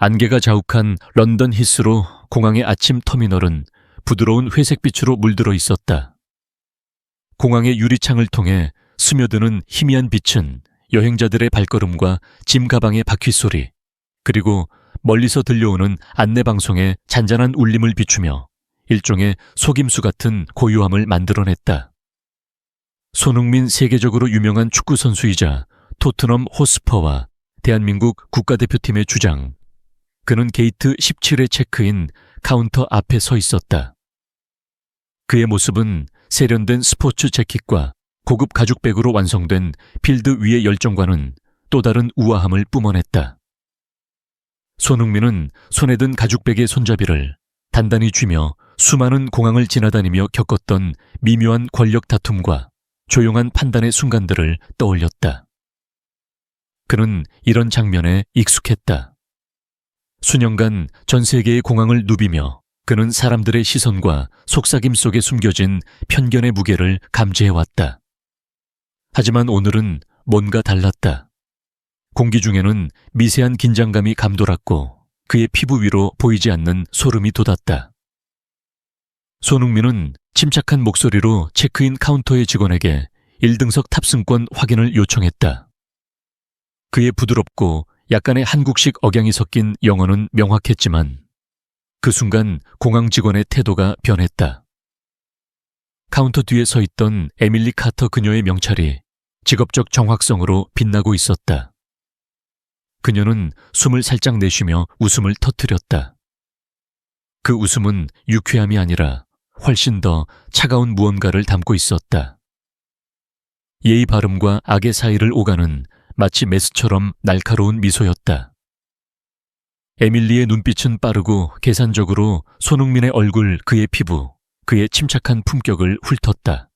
안개가 자욱한 런던 히스로 공항의 아침 터미널은 부드러운 회색빛으로 물들어 있었다. 공항의 유리창을 통해 스며드는 희미한 빛은 여행자들의 발걸음과 짐 가방의 바퀴 소리, 그리고 멀리서 들려오는 안내방송의 잔잔한 울림을 비추며 일종의 속임수 같은 고요함을 만들어냈다. 손흥민 세계적으로 유명한 축구선수이자 토트넘 호스퍼와 대한민국 국가대표팀의 주장. 그는 게이트 17에 체크인 카운터 앞에 서 있었다. 그의 모습은 세련된 스포츠 재킷과 고급 가죽백으로 완성된 필드 위의 열정과는 또 다른 우아함을 뿜어냈다. 손흥민은 손에 든 가죽백의 손잡이를 단단히 쥐며 수많은 공항을 지나다니며 겪었던 미묘한 권력 다툼과 조용한 판단의 순간들을 떠올렸다. 그는 이런 장면에 익숙했다. 수년간 전 세계의 공항을 누비며 그는 사람들의 시선과 속삭임 속에 숨겨진 편견의 무게를 감지해왔다. 하지만 오늘은 뭔가 달랐다. 공기 중에는 미세한 긴장감이 감돌았고 그의 피부 위로 보이지 않는 소름이 돋았다. 손흥민은 침착한 목소리로 체크인 카운터의 직원에게 1등석 탑승권 확인을 요청했다. 그의 부드럽고 약간의 한국식 억양이 섞인 영어는 명확했지만 그 순간 공항 직원의 태도가 변했다. 카운터 뒤에 서 있던 에밀리 카터 그녀의 명찰이 직업적 정확성으로 빛나고 있었다. 그녀는 숨을 살짝 내쉬며 웃음을 터뜨렸다. 그 웃음은 유쾌함이 아니라 훨씬 더 차가운 무언가를 담고 있었다. 예의 바름과 악의 사이를 오가는 마치 메스처럼 날카로운 미소였다. 에밀리의 눈빛은 빠르고 계산적으로 손흥민의 얼굴, 그의 피부, 그의 침착한 품격을 훑었다.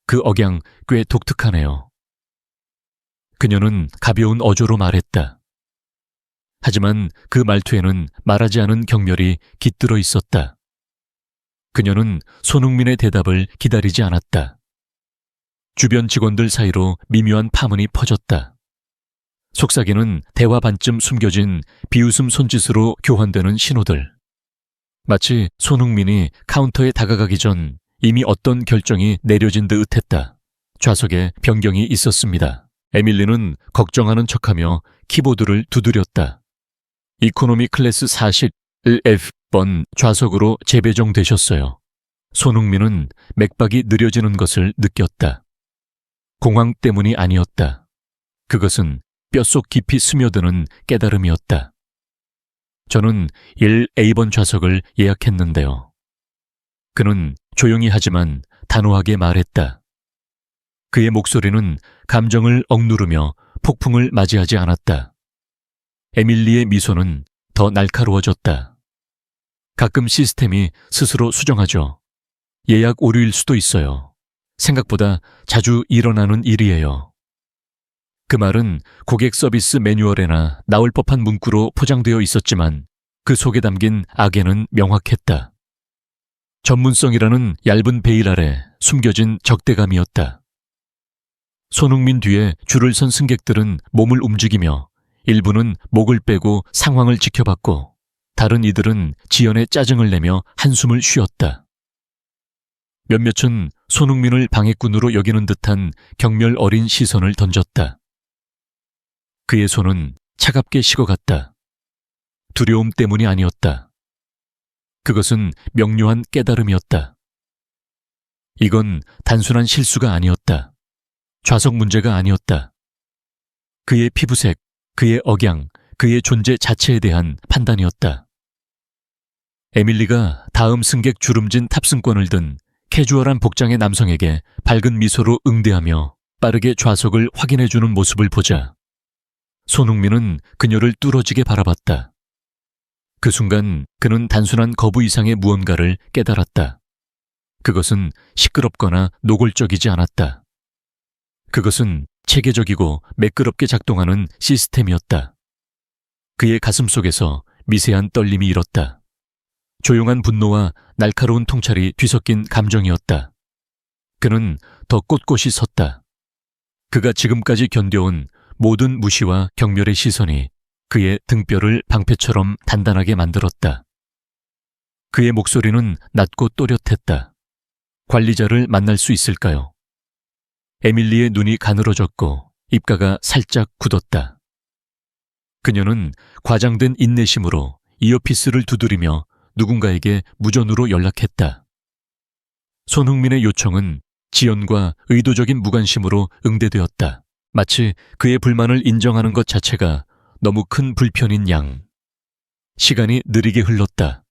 그 억양 꽤 독특하네요. 그녀는 가벼운 어조로 말했다. 하지만 그 말투에는 말하지 않은 경멸이 깃들어 있었다. 그녀는 손흥민의 대답을 기다리지 않았다. 주변 직원들 사이로 미묘한 파문이 퍼졌다. 속삭이는 대화 반쯤 숨겨진 비웃음 손짓으로 교환되는 신호들. 마치 손흥민이 카운터에 다가가기 전 이미 어떤 결정이 내려진 듯 했다. 좌석에 변경이 있었습니다. 에밀리는 걱정하는 척하며 키보드를 두드렸다. 이코노미 클래스 41F번 좌석으로 재배정되셨어요. 손흥민은 맥박이 느려지는 것을 느꼈다. 공황 때문이 아니었다. 그것은 뼛속 깊이 스며드는 깨달음이었다. 저는 1A번 좌석을 예약했는데요. 그는 조용히 하지만 단호하게 말했다. 그의 목소리는 감정을 억누르며 폭풍을 맞이하지 않았다. 에밀리의 미소는 더 날카로워졌다. 가끔 시스템이 스스로 수정하죠. 예약 오류일 수도 있어요. 생각보다 자주 일어나는 일이에요. 그 말은 고객 서비스 매뉴얼에나 나올 법한 문구로 포장되어 있었지만 그 속에 담긴 악에는 명확했다. 전문성이라는 얇은 베일 아래 숨겨진 적대감이었다. 손흥민 뒤에 줄을 선 승객들은 몸을 움직이며 일부는 목을 빼고 상황을 지켜봤고 다른 이들은 지연에 짜증을 내며 한숨을 쉬었다. 몇몇은 손흥민을 방해꾼으로 여기는 듯한 경멸 어린 시선을 던졌다. 그의 손은 차갑게 식어갔다. 두려움 때문이 아니었다. 그것은 명료한 깨달음이었다. 이건 단순한 실수가 아니었다. 좌석 문제가 아니었다. 그의 피부색, 그의 억양, 그의 존재 자체에 대한 판단이었다. 에밀리가 다음 승객 주름진 탑승권을 든 캐주얼한 복장의 남성에게 밝은 미소로 응대하며 빠르게 좌석을 확인해주는 모습을 보자 손흥민은 그녀를 뚫어지게 바라봤다. 그 순간 그는 단순한 거부 이상의 무언가를 깨달았다. 그것은 시끄럽거나 노골적이지 않았다. 그것은 체계적이고 매끄럽게 작동하는 시스템이었다. 그의 가슴 속에서 미세한 떨림이 일었다. 조용한 분노와 날카로운 통찰이 뒤섞인 감정이었다. 그는 더 꼿꼿이 섰다. 그가 지금까지 견뎌온 모든 무시와 경멸의 시선이 그의 등뼈를 방패처럼 단단하게 만들었다. 그의 목소리는 낮고 또렷했다. 관리자를 만날 수 있을까요? 에밀리의 눈이 가늘어졌고 입가가 살짝 굳었다. 그녀는 과장된 인내심으로 이어피스를 두드리며 누군가에게 무전으로 연락했다. 손흥민의 요청은 지연과 의도적인 무관심으로 응대되었다. 마치 그의 불만을 인정하는 것 자체가 너무 큰 불편인 양. 시간이 느리게 흘렀다.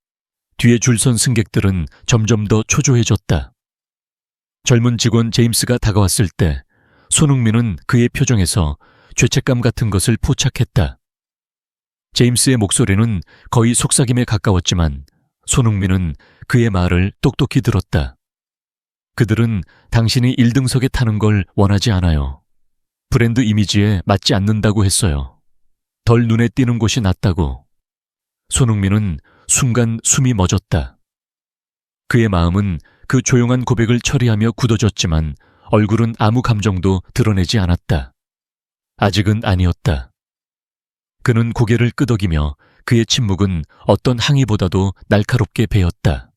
뒤에 줄 선 승객들은 점점 더 초조해졌다. 젊은 직원 제임스가 다가왔을 때 손흥민은 그의 표정에서 죄책감 같은 것을 포착했다. 제임스의 목소리는 거의 속삭임에 가까웠지만 손흥민은 그의 말을 똑똑히 들었다. 그들은 당신이 1등석에 타는 걸 원하지 않아요. 브랜드 이미지에 맞지 않는다고 했어요. 덜 눈에 띄는 곳이 낫다고. 손흥민은 순간 숨이 멎었다. 그의 마음은 그 조용한 고백을 처리하며 굳어졌지만 얼굴은 아무 감정도 드러내지 않았다. 아직은 아니었다. 그는 고개를 끄덕이며 그의 침묵은 어떤 항의보다도 날카롭게 베었다.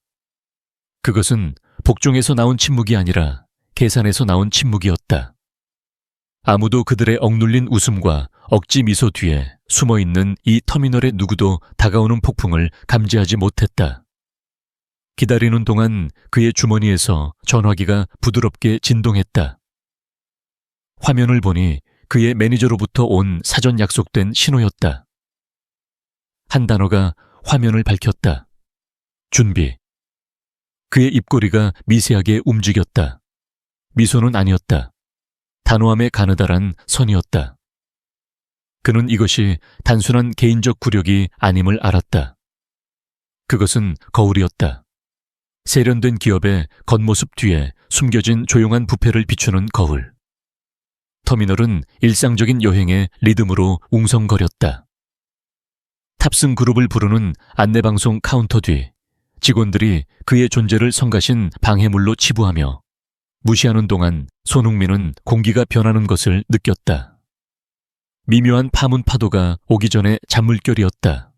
그것은 복종에서 나온 침묵이 아니라 계산에서 나온 침묵이었다. 아무도 그들의 억눌린 웃음과 억지 미소 뒤에 숨어있는 이 터미널의 누구도 다가오는 폭풍을 감지하지 못했다. 기다리는 동안 그의 주머니에서 전화기가 부드럽게 진동했다. 화면을 보니 그의 매니저로부터 온 사전 약속된 신호였다. 한 단어가 화면을 밝혔다. 준비. 그의 입꼬리가 미세하게 움직였다. 미소는 아니었다. 단호함에 가느다란 선이었다. 그는 이것이 단순한 개인적 굴욕이 아님을 알았다. 그것은 거울이었다. 세련된 기업의 겉모습 뒤에 숨겨진 조용한 부패를 비추는 거울. 터미널은 일상적인 여행의 리듬으로 웅성거렸다. 탑승 그룹을 부르는 안내방송 카운터 뒤 직원들이 그의 존재를 성가신 방해물로 치부하며 무시하는 동안 손흥민은 공기가 변하는 것을 느꼈다. 미묘한 파문 파도가 오기 전에 잔물결이었다.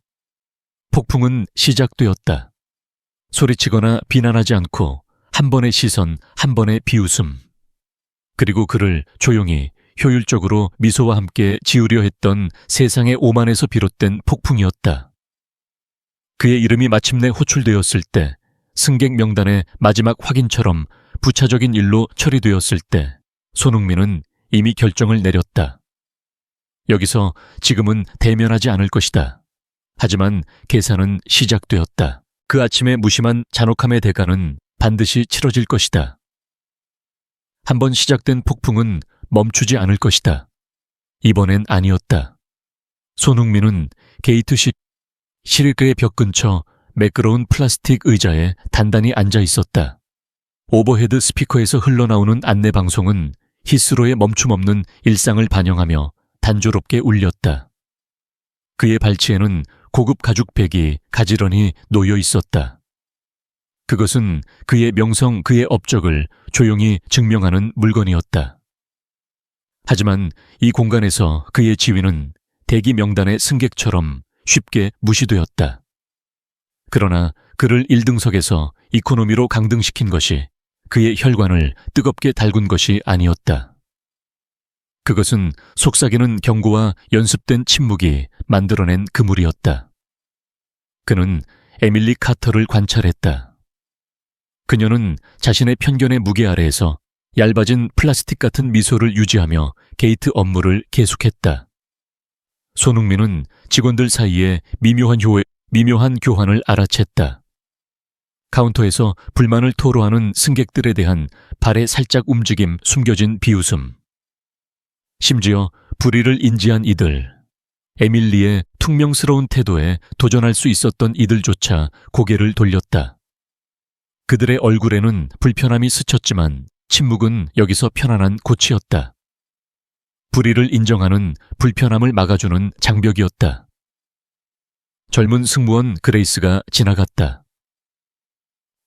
폭풍은 시작되었다. 소리치거나 비난하지 않고 한 번의 시선, 한 번의 비웃음. 그리고 그를 조용히 효율적으로 미소와 함께 지우려 했던 세상의 오만에서 비롯된 폭풍이었다. 그의 이름이 마침내 호출되었을 때, 승객 명단의 마지막 확인처럼 부차적인 일로 처리되었을 때 손흥민은 이미 결정을 내렸다. 여기서 지금은 대면하지 않을 것이다. 하지만 계산은 시작되었다. 그 아침의 무심한 잔혹함의 대가는 반드시 치러질 것이다. 한번 시작된 폭풍은 멈추지 않을 것이다. 이번엔 아니었다. 손흥민은 게이트식 실외의 벽 근처 매끄러운 플라스틱 의자에 단단히 앉아 있었다. 오버헤드 스피커에서 흘러나오는 안내 방송은 히스로의 멈춤 없는 일상을 반영하며 단조롭게 울렸다. 그의 발치에는 고급 가죽백이 가지런히 놓여 있었다. 그것은 그의 명성, 그의 업적을 조용히 증명하는 물건이었다. 하지만 이 공간에서 그의 지위는 대기 명단의 승객처럼 쉽게 무시되었다. 그러나 그를 1등석에서 이코노미로 강등시킨 것이 그의 혈관을 뜨겁게 달군 것이 아니었다. 그것은 속삭이는 경고와 연습된 침묵이 만들어낸 그물이었다. 그는 에밀리 카터를 관찰했다. 그녀는 자신의 편견의 무게 아래에서 얇아진 플라스틱 같은 미소를 유지하며 게이트 업무를 계속했다. 손흥민은 직원들 사이에 미묘한 교환을 알아챘다. 카운터에서 불만을 토로하는 승객들에 대한 발의 살짝 움직임, 숨겨진 비웃음. 심지어 불의를 인지한 이들, 에밀리의 퉁명스러운 태도에 도전할 수 있었던 이들조차 고개를 돌렸다. 그들의 얼굴에는 불편함이 스쳤지만 침묵은 여기서 편안한 고치였다. 불의를 인정하는 불편함을 막아주는 장벽이었다. 젊은 승무원 그레이스가 지나갔다.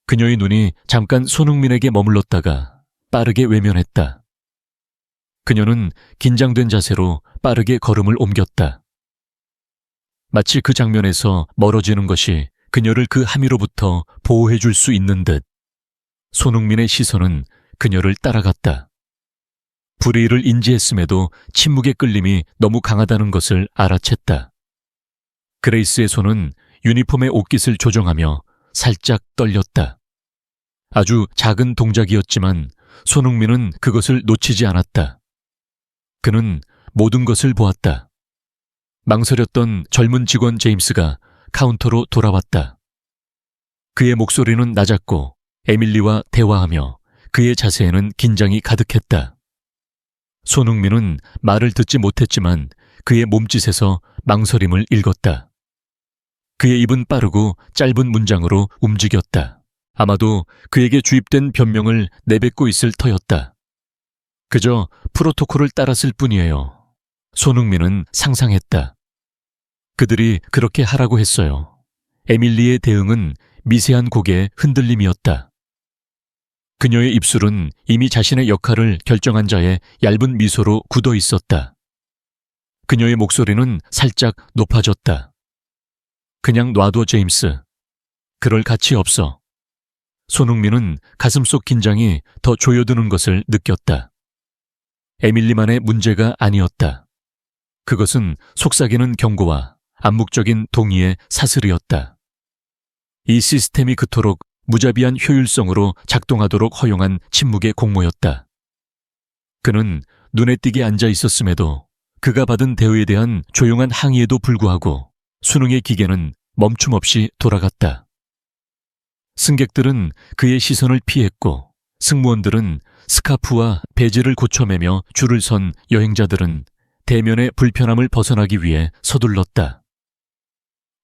그녀의 눈이 잠깐 손흥민에게 머물렀다가 빠르게 외면했다. 그녀는 긴장된 자세로 빠르게 걸음을 옮겼다. 마치 그 장면에서 멀어지는 것이 그녀를 그 함의로부터 보호해 줄 수 있는 듯 손흥민의 시선은 그녀를 따라갔다. 불의를 인지했음에도 침묵의 끌림이 너무 강하다는 것을 알아챘다. 그레이스의 손은 유니폼의 옷깃을 조정하며 살짝 떨렸다. 아주 작은 동작이었지만 손흥민은 그것을 놓치지 않았다. 그는 모든 것을 보았다. 망설였던 젊은 직원 제임스가 카운터로 돌아왔다. 그의 목소리는 낮았고 에밀리와 대화하며 그의 자세에는 긴장이 가득했다. 손흥민은 말을 듣지 못했지만 그의 몸짓에서 망설임을 읽었다. 그의 입은 빠르고 짧은 문장으로 움직였다. 아마도 그에게 주입된 변명을 내뱉고 있을 터였다. 그저 프로토콜을 따랐을 뿐이에요. 손흥민은 상상했다. 그들이 그렇게 하라고 했어요. 에밀리의 대응은 미세한 고개의 흔들림이었다. 그녀의 입술은 이미 자신의 역할을 결정한 자의 얇은 미소로 굳어 있었다. 그녀의 목소리는 살짝 높아졌다. 그냥 놔둬, 제임스. 그럴 가치 없어. 손흥민은 가슴속 긴장이 더 조여드는 것을 느꼈다. 에밀리만의 문제가 아니었다. 그것은 속삭이는 경고와 암묵적인 동의의 사슬이었다. 이 시스템이 그토록 무자비한 효율성으로 작동하도록 허용한 침묵의 공모였다. 그는 눈에 띄게 앉아 있었음에도 그가 받은 대우에 대한 조용한 항의에도 불구하고 수능의 기계는 멈춤 없이 돌아갔다. 승객들은 그의 시선을 피했고 승무원들은 스카프와 베지를 고쳐매며 줄을 선 여행자들은 대면의 불편함을 벗어나기 위해 서둘렀다.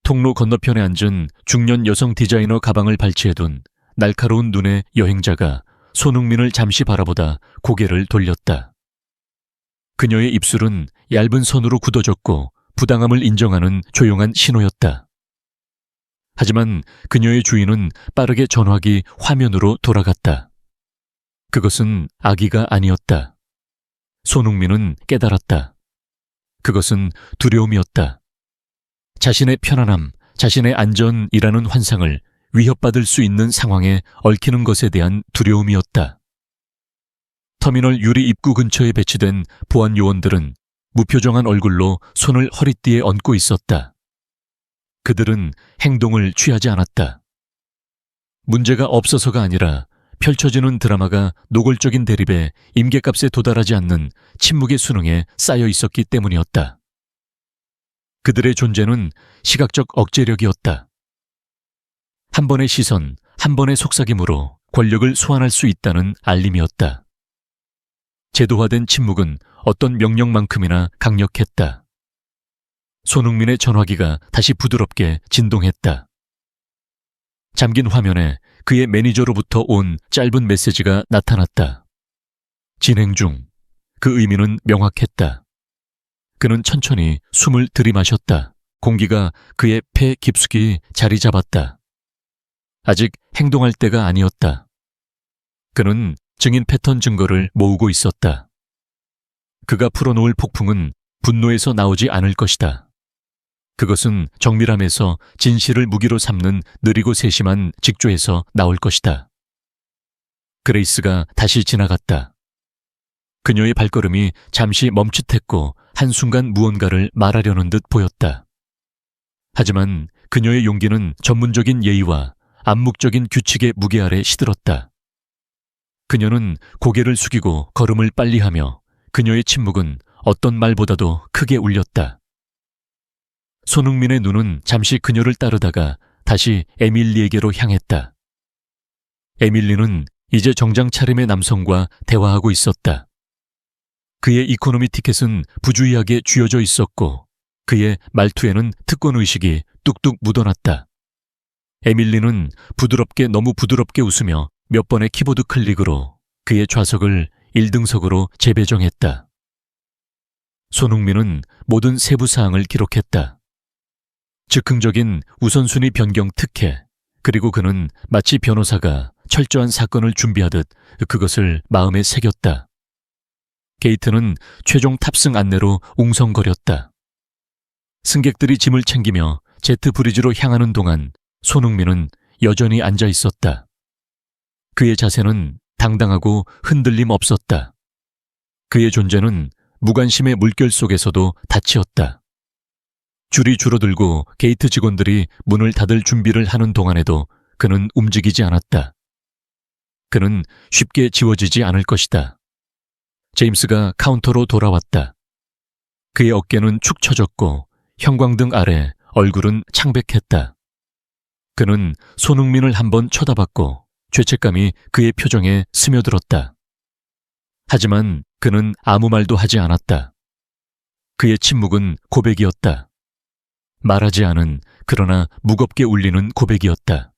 통로 건너편에 앉은 중년 여성 디자이너 가방을 발치해둔 날카로운 눈의 여행자가 손흥민을 잠시 바라보다 고개를 돌렸다. 그녀의 입술은 얇은 선으로 굳어졌고 부당함을 인정하는 조용한 신호였다. 하지만 그녀의 주인은 빠르게 전화기 화면으로 돌아갔다. 그것은 아기가 아니었다. 손흥민은 깨달았다. 그것은 두려움이었다. 자신의 편안함, 자신의 안전이라는 환상을 위협받을 수 있는 상황에 얽히는 것에 대한 두려움이었다. 터미널 유리 입구 근처에 배치된 보안 요원들은 무표정한 얼굴로 손을 허리띠에 얹고 있었다. 그들은 행동을 취하지 않았다. 문제가 없어서가 아니라 펼쳐지는 드라마가 노골적인 대립에 임계값에 도달하지 않는 침묵의 수능에 쌓여 있었기 때문이었다. 그들의 존재는 시각적 억제력이었다. 한 번의 시선, 한 번의 속삭임으로 권력을 소환할 수 있다는 알림이었다. 제도화된 침묵은 어떤 명령만큼이나 강력했다. 손흥민의 전화기가 다시 부드럽게 진동했다. 잠긴 화면에 그의 매니저로부터 온 짧은 메시지가 나타났다. 진행 중. 그 의미는 명확했다. 그는 천천히 숨을 들이마셨다. 공기가 그의 폐 깊숙이 자리 잡았다. 아직 행동할 때가 아니었다. 그는 증인 패턴 증거를 모으고 있었다. 그가 풀어놓을 폭풍은 분노에서 나오지 않을 것이다. 그것은 정밀함에서 진실을 무기로 삼는 느리고 세심한 직조에서 나올 것이다. 그레이스가 다시 지나갔다. 그녀의 발걸음이 잠시 멈칫했고 한순간 무언가를 말하려는 듯 보였다. 하지만 그녀의 용기는 전문적인 예의와 암묵적인 규칙의 무게 아래 시들었다. 그녀는 고개를 숙이고 걸음을 빨리 하며 그녀의 침묵은 어떤 말보다도 크게 울렸다. 손흥민의 눈은 잠시 그녀를 따르다가 다시 에밀리에게로 향했다. 에밀리는 이제 정장 차림의 남성과 대화하고 있었다. 그의 이코노미 티켓은 부주의하게 쥐어져 있었고 그의 말투에는 특권의식이 뚝뚝 묻어났다. 에밀리는 부드럽게 너무 부드럽게 웃으며 몇 번의 키보드 클릭으로 그의 좌석을 1등석으로 재배정했다. 손흥민은 모든 세부 사항을 기록했다. 즉흥적인 우선순위 변경 특혜, 그리고 그는 마치 변호사가 철저한 사건을 준비하듯 그것을 마음에 새겼다. 게이트는 최종 탑승 안내로 웅성거렸다. 승객들이 짐을 챙기며 제트 브리지로 향하는 동안 손흥민은 여전히 앉아 있었다. 그의 자세는 당당하고 흔들림 없었다. 그의 존재는 무관심의 물결 속에서도 닫히었다. 줄이 줄어들고 게이트 직원들이 문을 닫을 준비를 하는 동안에도 그는 움직이지 않았다. 그는 쉽게 지워지지 않을 것이다. 제임스가 카운터로 돌아왔다. 그의 어깨는 축 처졌고 형광등 아래 얼굴은 창백했다. 그는 손흥민을 한번 쳐다봤고 죄책감이 그의 표정에 스며들었다. 하지만 그는 아무 말도 하지 않았다. 그의 침묵은 고백이었다. 말하지 않은 그러나 무겁게 울리는 고백이었다.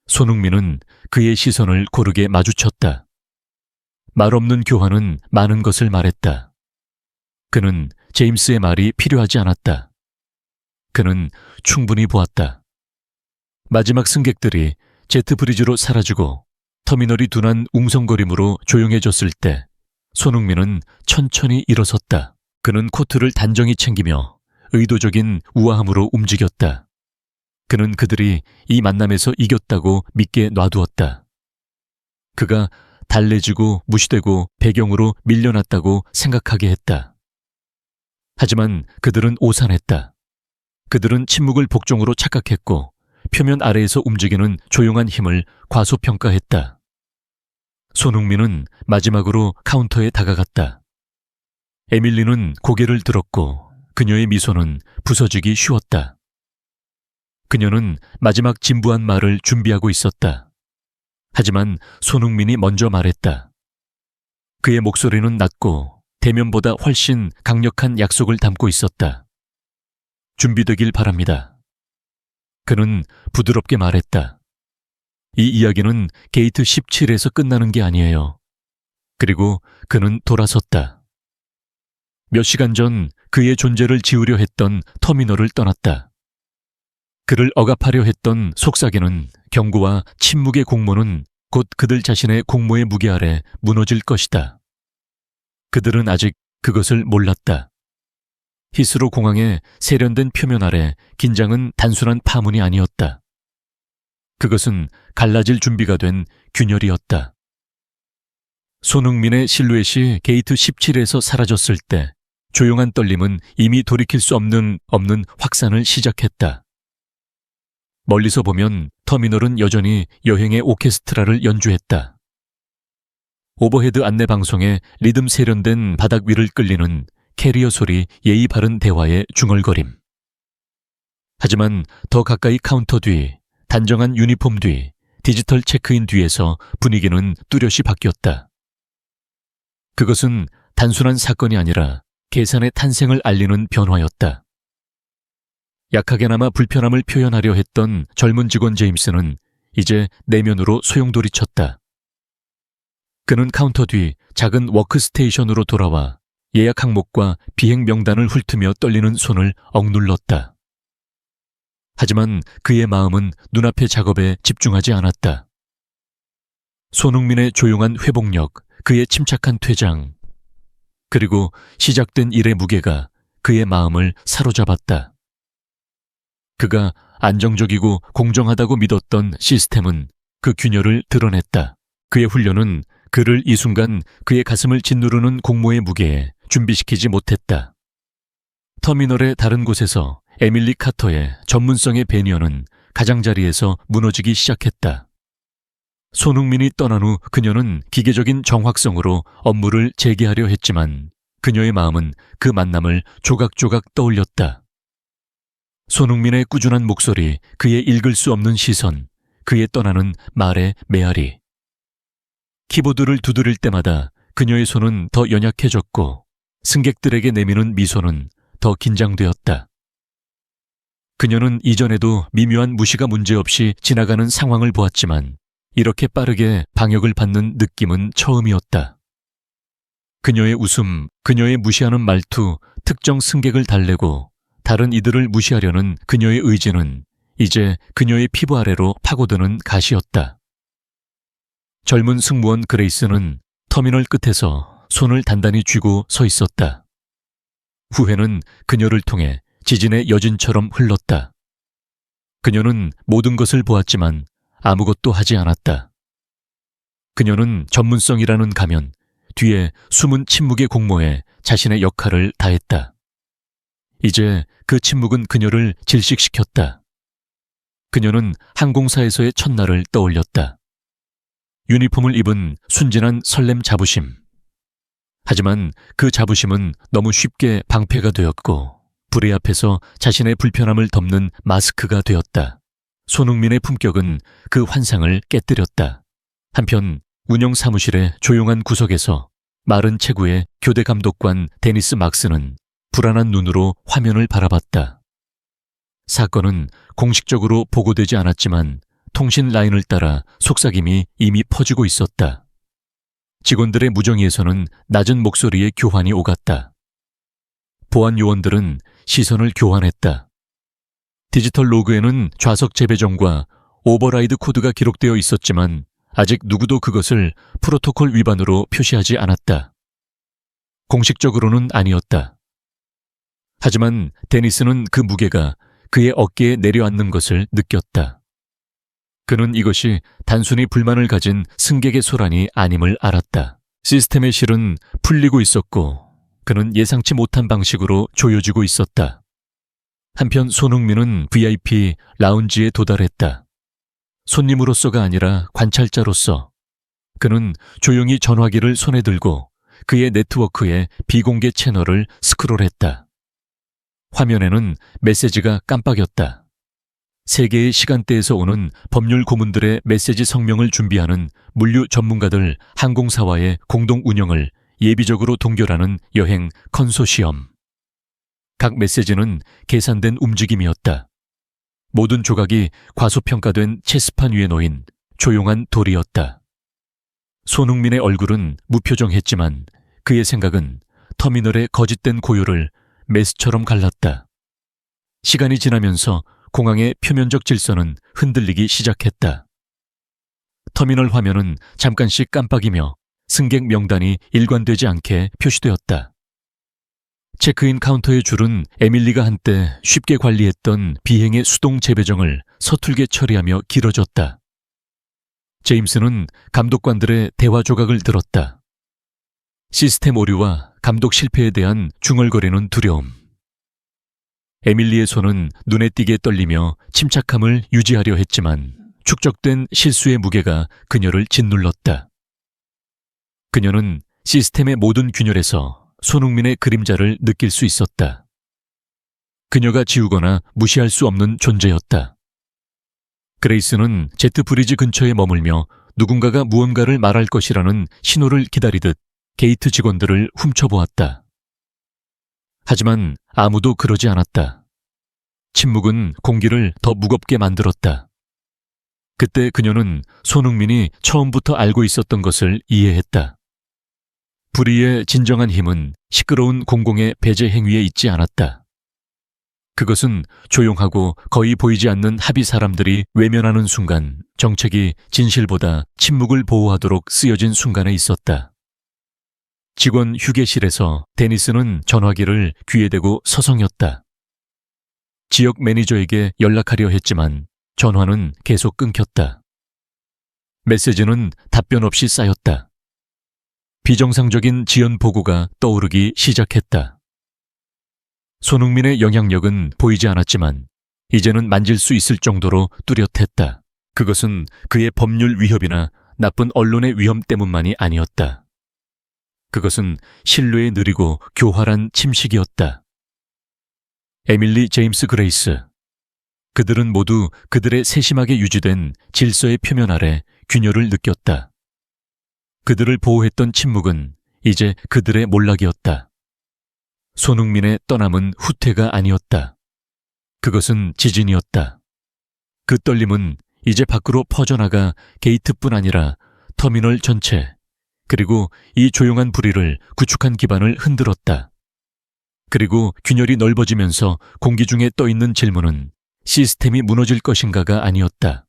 손흥민은 그의 시선을 고르게 마주쳤다. 말없는 교환은 많은 것을 말했다. 그는 제임스의 말이 필요하지 않았다. 그는 충분히 보았다. 마지막 승객들이 제트 브리지로 사라지고 터미널이 둔한 웅성거림으로 조용해졌을 때 손흥민은 천천히 일어섰다. 그는 코트를 단정히 챙기며 의도적인 우아함으로 움직였다. 그는 그들이 이 만남에서 이겼다고 믿게 놔두었다. 그가 달래지고 무시되고 배경으로 밀려났다고 생각하게 했다. 하지만 그들은 오산했다. 그들은 침묵을 복종으로 착각했고 표면 아래에서 움직이는 조용한 힘을 과소평가했다. 손흥민은 마지막으로 카운터에 다가갔다. 에밀리는 고개를 들었고 그녀의 미소는 부서지기 쉬웠다. 그녀는 마지막 진부한 말을 준비하고 있었다. 하지만 손흥민이 먼저 말했다. 그의 목소리는 낮고 대면보다 훨씬 강력한 약속을 담고 있었다. 준비되길 바랍니다. 그는 부드럽게 말했다. 이 이야기는 게이트 17에서 끝나는 게 아니에요. 그리고 그는 돌아섰다. 몇 시간 전 그의 존재를 지우려 했던 터미널을 떠났다. 그를 억압하려 했던 속삭이는 경고와 침묵의 공모는 곧 그들 자신의 공모의 무게 아래 무너질 것이다. 그들은 아직 그것을 몰랐다. 히스로 공항의 세련된 표면 아래 긴장은 단순한 파문이 아니었다. 그것은 갈라질 준비가 된 균열이었다. 손흥민의 실루엣이 게이트 17에서 사라졌을 때 조용한 떨림은 이미 돌이킬 수 없는 확산을 시작했다. 멀리서 보면 터미널은 여전히 여행의 오케스트라를 연주했다. 오버헤드 안내 방송에 리듬 세련된 바닥 위를 끌리는 캐리어 소리 예의 바른 대화의 중얼거림. 하지만 더 가까이 카운터 뒤, 단정한 유니폼 뒤, 디지털 체크인 뒤에서 분위기는 뚜렷이 바뀌었다. 그것은 단순한 사건이 아니라 계산의 탄생을 알리는 변화였다. 약하게나마 불편함을 표현하려 했던 젊은 직원 제임스는 이제 내면으로 소용돌이쳤다. 그는 카운터 뒤 작은 워크스테이션으로 돌아와 예약 항목과 비행 명단을 훑으며 떨리는 손을 억눌렀다. 하지만 그의 마음은 눈앞의 작업에 집중하지 않았다. 손흥민의 조용한 회복력, 그의 침착한 퇴장, 그리고 시작된 일의 무게가 그의 마음을 사로잡았다. 그가 안정적이고 공정하다고 믿었던 시스템은 그 균열을 드러냈다. 그의 훈련은 그를 이 순간 그의 가슴을 짓누르는 공모의 무게에 준비시키지 못했다. 터미널의 다른 곳에서 에밀리 카터의 전문성의 배니어는 가장자리에서 무너지기 시작했다. 손흥민이 떠난 후 그녀는 기계적인 정확성으로 업무를 재개하려 했지만 그녀의 마음은 그 만남을 조각조각 떠올렸다. 손흥민의 꾸준한 목소리, 그의 읽을 수 없는 시선, 그의 떠나는 말의 메아리. 키보드를 두드릴 때마다 그녀의 손은 더 연약해졌고 승객들에게 내미는 미소는 더 긴장되었다. 그녀는 이전에도 미묘한 무시가 문제없이 지나가는 상황을 보았지만 이렇게 빠르게 방역을 받는 느낌은 처음이었다. 그녀의 웃음, 그녀의 무시하는 말투, 특정 승객을 달래고 다른 이들을 무시하려는 그녀의 의지는 이제 그녀의 피부 아래로 파고드는 가시였다. 젊은 승무원 그레이스는 터미널 끝에서 손을 단단히 쥐고 서 있었다. 후회는 그녀를 통해 지진의 여진처럼 흘렀다. 그녀는 모든 것을 보았지만 아무것도 하지 않았다. 그녀는 전문성이라는 가면, 뒤에 숨은 침묵의 공모에 자신의 역할을 다했다. 이제 그 침묵은 그녀를 질식시켰다. 그녀는 항공사에서의 첫날을 떠올렸다. 유니폼을 입은 순진한 설렘 자부심. 하지만 그 자부심은 너무 쉽게 방패가 되었고 불의 앞에서 자신의 불편함을 덮는 마스크가 되었다. 손흥민의 품격은 그 환상을 깨뜨렸다. 한편 운영 사무실의 조용한 구석에서 마른 체구의 교대 감독관 데니스 막스는 불안한 눈으로 화면을 바라봤다. 사건은 공식적으로 보고되지 않았지만 통신 라인을 따라 속삭임이 이미 퍼지고 있었다. 직원들의 무정의에서는 낮은 목소리의 교환이 오갔다. 보안 요원들은 시선을 교환했다. 디지털 로그에는 좌석 재배정과 오버라이드 코드가 기록되어 있었지만 아직 누구도 그것을 프로토콜 위반으로 표시하지 않았다. 공식적으로는 아니었다. 하지만 데니스는 그 무게가 그의 어깨에 내려앉는 것을 느꼈다. 그는 이것이 단순히 불만을 가진 승객의 소란이 아님을 알았다. 시스템의 실은 풀리고 있었고 그는 예상치 못한 방식으로 조여지고 있었다. 한편 손흥민은 VIP 라운지에 도달했다. 손님으로서가 아니라 관찰자로서 그는 조용히 전화기를 손에 들고 그의 네트워크의 비공개 채널을 스크롤했다. 화면에는 메시지가 깜빡였다. 세계의 시간대에서 오는 법률 고문들의 메시지 성명을 준비하는 물류 전문가들 항공사와의 공동 운영을 예비적으로 동결하는 여행 컨소시엄. 각 메시지는 계산된 움직임이었다. 모든 조각이 과소평가된 체스판 위에 놓인 조용한 돌이었다. 손흥민의 얼굴은 무표정했지만 그의 생각은 터미널의 거짓된 고요를 메스처럼 갈랐다. 시간이 지나면서 공항의 표면적 질서는 흔들리기 시작했다. 터미널 화면은 잠깐씩 깜빡이며 승객 명단이 일관되지 않게 표시되었다. 체크인 카운터의 줄은 에밀리가 한때 쉽게 관리했던 비행의 수동 재배정을 서툴게 처리하며 길어졌다. 제임스는 감독관들의 대화 조각을 들었다. 시스템 오류와 감독 실패에 대한 중얼거리는 두려움. 에밀리의 손은 눈에 띄게 떨리며 침착함을 유지하려 했지만 축적된 실수의 무게가 그녀를 짓눌렀다. 그녀는 시스템의 모든 균열에서 손흥민의 그림자를 느낄 수 있었다. 그녀가 지우거나 무시할 수 없는 존재였다. 그레이스는 제트 브리지 근처에 머물며 누군가가 무언가를 말할 것이라는 신호를 기다리듯 게이트 직원들을 훔쳐보았다. 하지만 아무도 그러지 않았다. 침묵은 공기를 더 무겁게 만들었다. 그때 그녀는 손흥민이 처음부터 알고 있었던 것을 이해했다. 불의의 진정한 힘은 시끄러운 공공의 배제 행위에 있지 않았다. 그것은 조용하고 거의 보이지 않는 합의 사람들이 외면하는 순간 정책이 진실보다 침묵을 보호하도록 쓰여진 순간에 있었다. 직원 휴게실에서 데니스는 전화기를 귀에 대고 서성였다. 지역 매니저에게 연락하려 했지만 전화는 계속 끊겼다. 메시지는 답변 없이 쌓였다. 비정상적인 지연 보고가 떠오르기 시작했다. 손흥민의 영향력은 보이지 않았지만 이제는 만질 수 있을 정도로 뚜렷했다. 그것은 그의 법률 위협이나 나쁜 언론의 위험 때문만이 아니었다. 그것은 신뢰에 느리고 교활한 침식이었다. 에밀리 제임스 그레이스. 그들은 모두 그들의 세심하게 유지된 질서의 표면 아래 균열을 느꼈다. 그들을 보호했던 침묵은 이제 그들의 몰락이었다. 손흥민의 떠남은 후퇴가 아니었다. 그것은 지진이었다. 그 떨림은 이제 밖으로 퍼져나가 게이트뿐 아니라 터미널 전체, 그리고 이 조용한 불의를 구축한 기반을 흔들었다. 그리고 균열이 넓어지면서 공기 중에 떠있는 질문은 시스템이 무너질 것인가가 아니었다.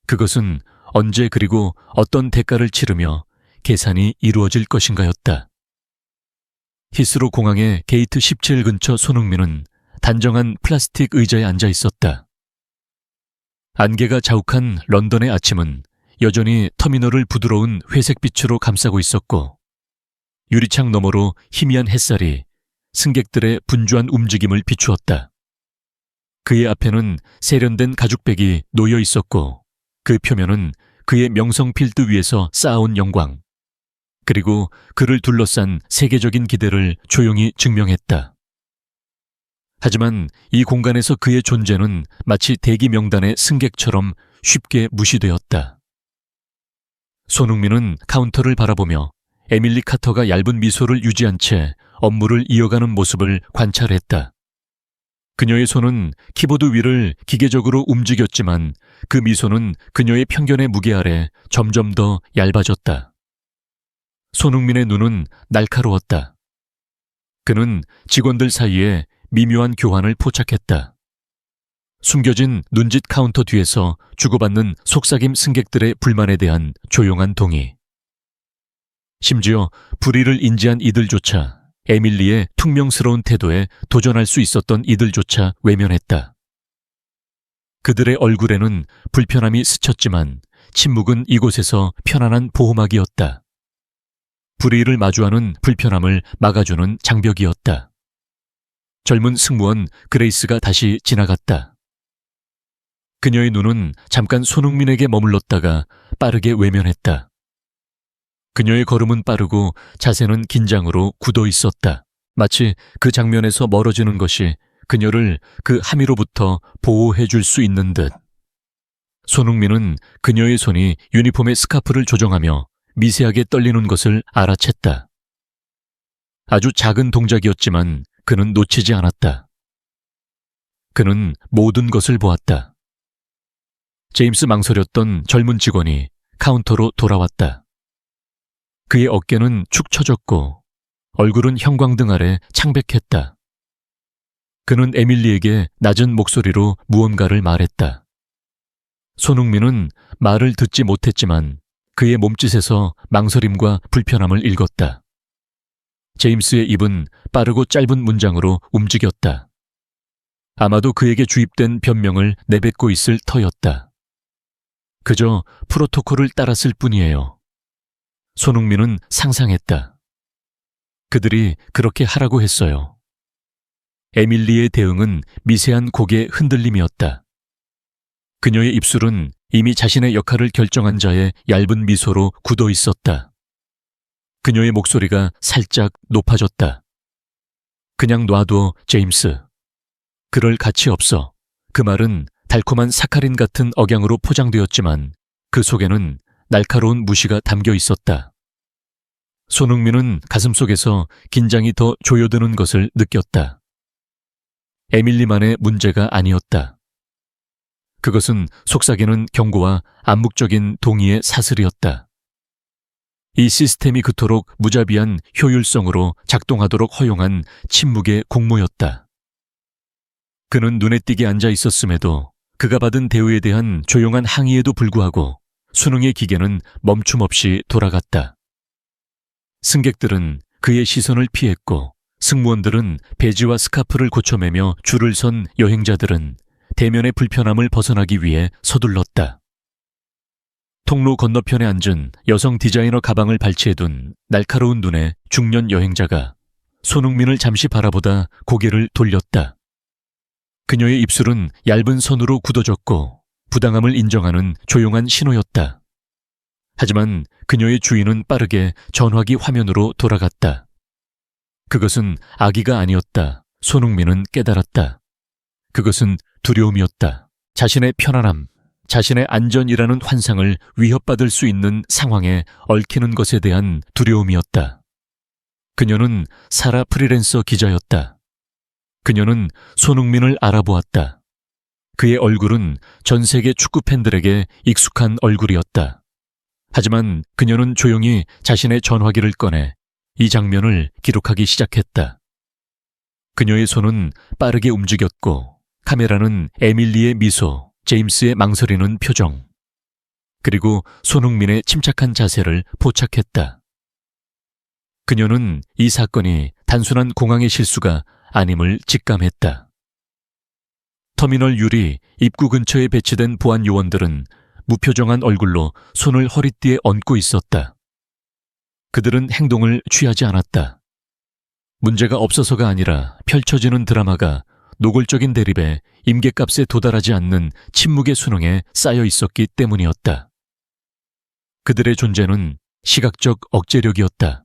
그것은 언제 그리고 어떤 대가를 치르며 계산이 이루어질 것인가였다. 히스로 공항의 게이트 17 근처 손흥민은 단정한 플라스틱 의자에 앉아 있었다. 안개가 자욱한 런던의 아침은 여전히 터미널을 부드러운 회색빛으로 감싸고 있었고, 유리창 너머로 희미한 햇살이 승객들의 분주한 움직임을 비추었다. 그의 앞에는 세련된 가죽백이 놓여 있었고, 그 표면은 그의 명성 필드 위에서 쌓아온 영광, 그리고 그를 둘러싼 세계적인 기대를 조용히 증명했다. 하지만 이 공간에서 그의 존재는 마치 대기 명단의 승객처럼 쉽게 무시되었다. 손흥민은 카운터를 바라보며 에밀리 카터가 얇은 미소를 유지한 채 업무를 이어가는 모습을 관찰했다. 그녀의 손은 키보드 위를 기계적으로 움직였지만 그 미소는 그녀의 편견의 무게 아래 점점 더 얇아졌다. 손흥민의 눈은 날카로웠다. 그는 직원들 사이에 미묘한 교환을 포착했다. 숨겨진 눈짓 카운터 뒤에서 주고받는 속삭임 승객들의 불만에 대한 조용한 동의. 심지어 불의를 인지한 이들조차 에밀리의 퉁명스러운 태도에 도전할 수 있었던 이들조차 외면했다. 그들의 얼굴에는 불편함이 스쳤지만 침묵은 이곳에서 편안한 보호막이었다. 불의를 마주하는 불편함을 막아주는 장벽이었다. 젊은 승무원 그레이스가 다시 지나갔다. 그녀의 눈은 잠깐 손흥민에게 머물렀다가 빠르게 외면했다. 그녀의 걸음은 빠르고 자세는 긴장으로 굳어 있었다. 마치 그 장면에서 멀어지는 것이 그녀를 그 함의로부터 보호해 줄 수 있는 듯. 손흥민은 그녀의 손이 유니폼의 스카프를 조정하며 미세하게 떨리는 것을 알아챘다. 아주 작은 동작이었지만 그는 놓치지 않았다. 그는 모든 것을 보았다. 제임스 망설였던 젊은 직원이 카운터로 돌아왔다. 그의 어깨는 축 처졌고 얼굴은 형광등 아래 창백했다. 그는 에밀리에게 낮은 목소리로 무언가를 말했다. 손흥민은 말을 듣지 못했지만 그의 몸짓에서 망설임과 불편함을 읽었다. 제임스의 입은 빠르고 짧은 문장으로 움직였다. 아마도 그에게 주입된 변명을 내뱉고 있을 터였다. 그저 프로토콜을 따랐을 뿐이에요. 손흥민은 상상했다. 그들이 그렇게 하라고 했어요. 에밀리의 대응은 미세한 고개 흔들림이었다. 그녀의 입술은 이미 자신의 역할을 결정한 자의 얇은 미소로 굳어 있었다. 그녀의 목소리가 살짝 높아졌다. 그냥 놔둬, 제임스. 그럴 가치 없어. 그 말은 달콤한 사카린 같은 억양으로 포장되었지만 그 속에는 날카로운 무시가 담겨 있었다. 손흥민은 가슴속에서 긴장이 더 조여드는 것을 느꼈다. 에밀리만의 문제가 아니었다. 그것은 속삭이는 경고와 암묵적인 동의의 사슬이었다. 이 시스템이 그토록 무자비한 효율성으로 작동하도록 허용한 침묵의 공모였다. 그는 눈에 띄게 앉아 있었음에도 그가 받은 대우에 대한 조용한 항의에도 불구하고 수능의 기계는 멈춤 없이 돌아갔다. 승객들은 그의 시선을 피했고 승무원들은 배지와 스카프를 고쳐매며 줄을 선 여행자들은 대면의 불편함을 벗어나기 위해 서둘렀다. 통로 건너편에 앉은 여성 디자이너 가방을 발치해둔 날카로운 눈의 중년 여행자가 손흥민을 잠시 바라보다 고개를 돌렸다. 그녀의 입술은 얇은 선으로 굳어졌고 부당함을 인정하는 조용한 신호였다. 하지만 그녀의 주인은 빠르게 전화기 화면으로 돌아갔다. 그것은 악의가 아니었다. 손흥민은 깨달았다. 그것은 두려움이었다. 자신의 편안함, 자신의 안전이라는 환상을 위협받을 수 있는 상황에 얽히는 것에 대한 두려움이었다. 그녀는 사라 프리랜서 기자였다. 그녀는 손흥민을 알아보았다. 그의 얼굴은 전 세계 축구 팬들에게 익숙한 얼굴이었다. 하지만 그녀는 조용히 자신의 전화기를 꺼내 이 장면을 기록하기 시작했다. 그녀의 손은 빠르게 움직였고 카메라는 에밀리의 미소, 제임스의 망설이는 표정, 그리고 손흥민의 침착한 자세를 포착했다. 그녀는 이 사건이 단순한 공항의 실수가 아님을 직감했다. 터미널 유리 입구 근처에 배치된 보안 요원들은 무표정한 얼굴로 손을 허리띠에 얹고 있었다. 그들은 행동을 취하지 않았다. 문제가 없어서가 아니라 펼쳐지는 드라마가 노골적인 대립에 임계값에 도달하지 않는 침묵의 수능에 쌓여 있었기 때문이었다. 그들의 존재는 시각적 억제력이었다.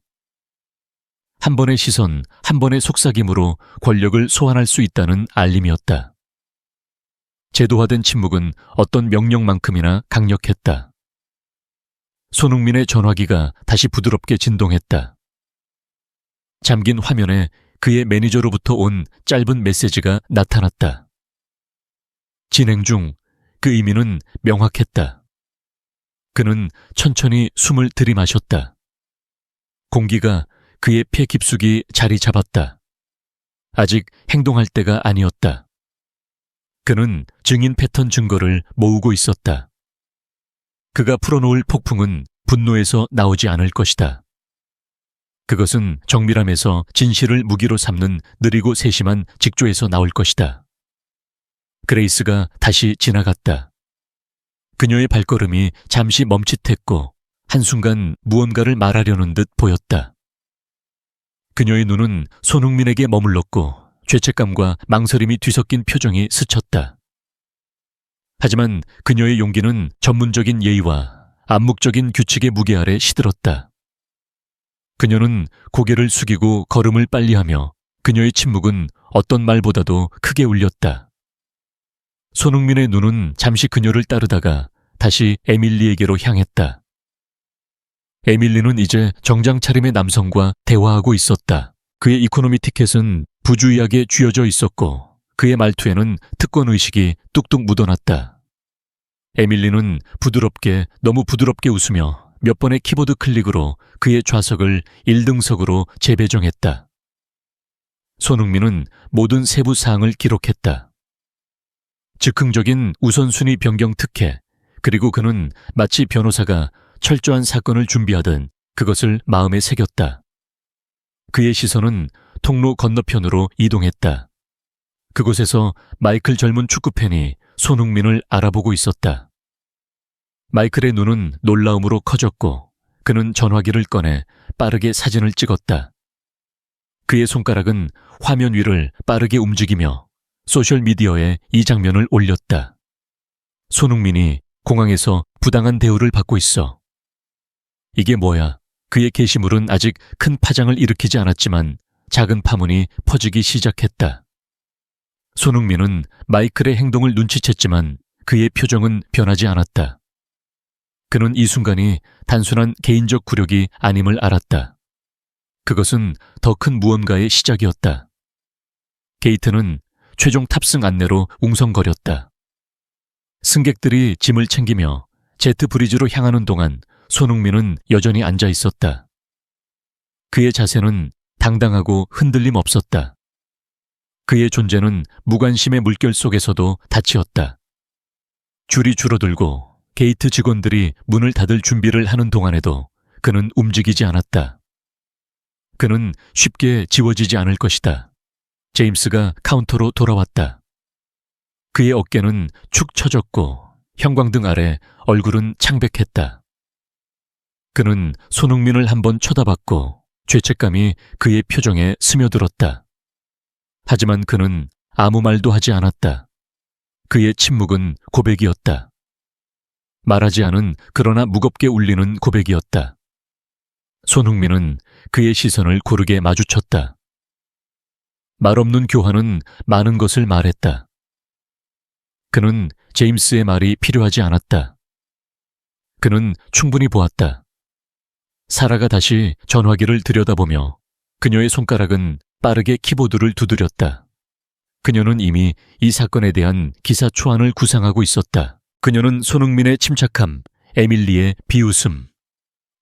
한 번의 시선, 한 번의 속삭임으로 권력을 소환할 수 있다는 알림이었다. 제도화된 침묵은 어떤 명령만큼이나 강력했다. 손흥민의 전화기가 다시 부드럽게 진동했다. 잠긴 화면에 그의 매니저로부터 온 짧은 메시지가 나타났다. 진행 중. 그 의미는 명확했다. 그는 천천히 숨을 들이마셨다. 공기가 그의 폐 깊숙이 자리 잡았다. 아직 행동할 때가 아니었다. 그는 증인 패턴 증거를 모으고 있었다. 그가 풀어놓을 폭풍은 분노에서 나오지 않을 것이다. 그것은 정밀함에서 진실을 무기로 삼는 느리고 세심한 직조에서 나올 것이다. 그레이스가 다시 지나갔다. 그녀의 발걸음이 잠시 멈칫했고 한순간 무언가를 말하려는 듯 보였다. 그녀의 눈은 손흥민에게 머물렀고 죄책감과 망설임이 뒤섞인 표정이 스쳤다. 하지만 그녀의 용기는 전문적인 예의와 암묵적인 규칙의 무게 아래 시들었다. 그녀는 고개를 숙이고 걸음을 빨리하며 그녀의 침묵은 어떤 말보다도 크게 울렸다. 손흥민의 눈은 잠시 그녀를 따르다가 다시 에밀리에게로 향했다. 에밀리는 이제 정장 차림의 남성과 대화하고 있었다. 그의 이코노미 티켓은 부주의하게 쥐어져 있었고 그의 말투에는 특권의식이 뚝뚝 묻어났다. 에밀리는 부드럽게, 너무 부드럽게 웃으며 몇 번의 키보드 클릭으로 그의 좌석을 1등석으로 재배정했다. 손흥민은 모든 세부 사항을 기록했다. 즉흥적인 우선순위 변경 특혜, 그리고 그는 마치 변호사가 철저한 사건을 준비하듯 그것을 마음에 새겼다. 그의 시선은 통로 건너편으로 이동했다. 그곳에서 마이클 젊은 축구팬이 손흥민을 알아보고 있었다. 마이클의 눈은 놀라움으로 커졌고 그는 전화기를 꺼내 빠르게 사진을 찍었다. 그의 손가락은 화면 위를 빠르게 움직이며 소셜미디어에 이 장면을 올렸다. 손흥민이 공항에서 부당한 대우를 받고 있어. 이게 뭐야? 그의 게시물은 아직 큰 파장을 일으키지 않았지만 작은 파문이 퍼지기 시작했다. 손흥민은 마이클의 행동을 눈치챘지만 그의 표정은 변하지 않았다. 그는 이 순간이 단순한 개인적 굴욕이 아님을 알았다. 그것은 더 큰 무언가의 시작이었다. 게이트는 최종 탑승 안내로 웅성거렸다. 승객들이 짐을 챙기며 제트 브리지로 향하는 동안 손흥민은 여전히 앉아 있었다. 그의 자세는 당당하고 흔들림 없었다. 그의 존재는 무관심의 물결 속에서도 닫히었다. 줄이 줄어들고 게이트 직원들이 문을 닫을 준비를 하는 동안에도 그는 움직이지 않았다. 그는 쉽게 지워지지 않을 것이다. 제임스가 카운터로 돌아왔다. 그의 어깨는 축 처졌고 형광등 아래 얼굴은 창백했다. 그는 손흥민을 한번 쳐다봤고 죄책감이 그의 표정에 스며들었다. 하지만 그는 아무 말도 하지 않았다. 그의 침묵은 고백이었다. 말하지 않은 그러나 무겁게 울리는 고백이었다. 손흥민은 그의 시선을 고르게 마주쳤다. 말없는 교환은 많은 것을 말했다. 그는 제임스의 말이 필요하지 않았다. 그는 충분히 보았다. 사라가 다시 전화기를 들여다보며 그녀의 손가락은 빠르게 키보드를 두드렸다. 그녀는 이미 이 사건에 대한 기사 초안을 구상하고 있었다. 그녀는 손흥민의 침착함, 에밀리의 비웃음,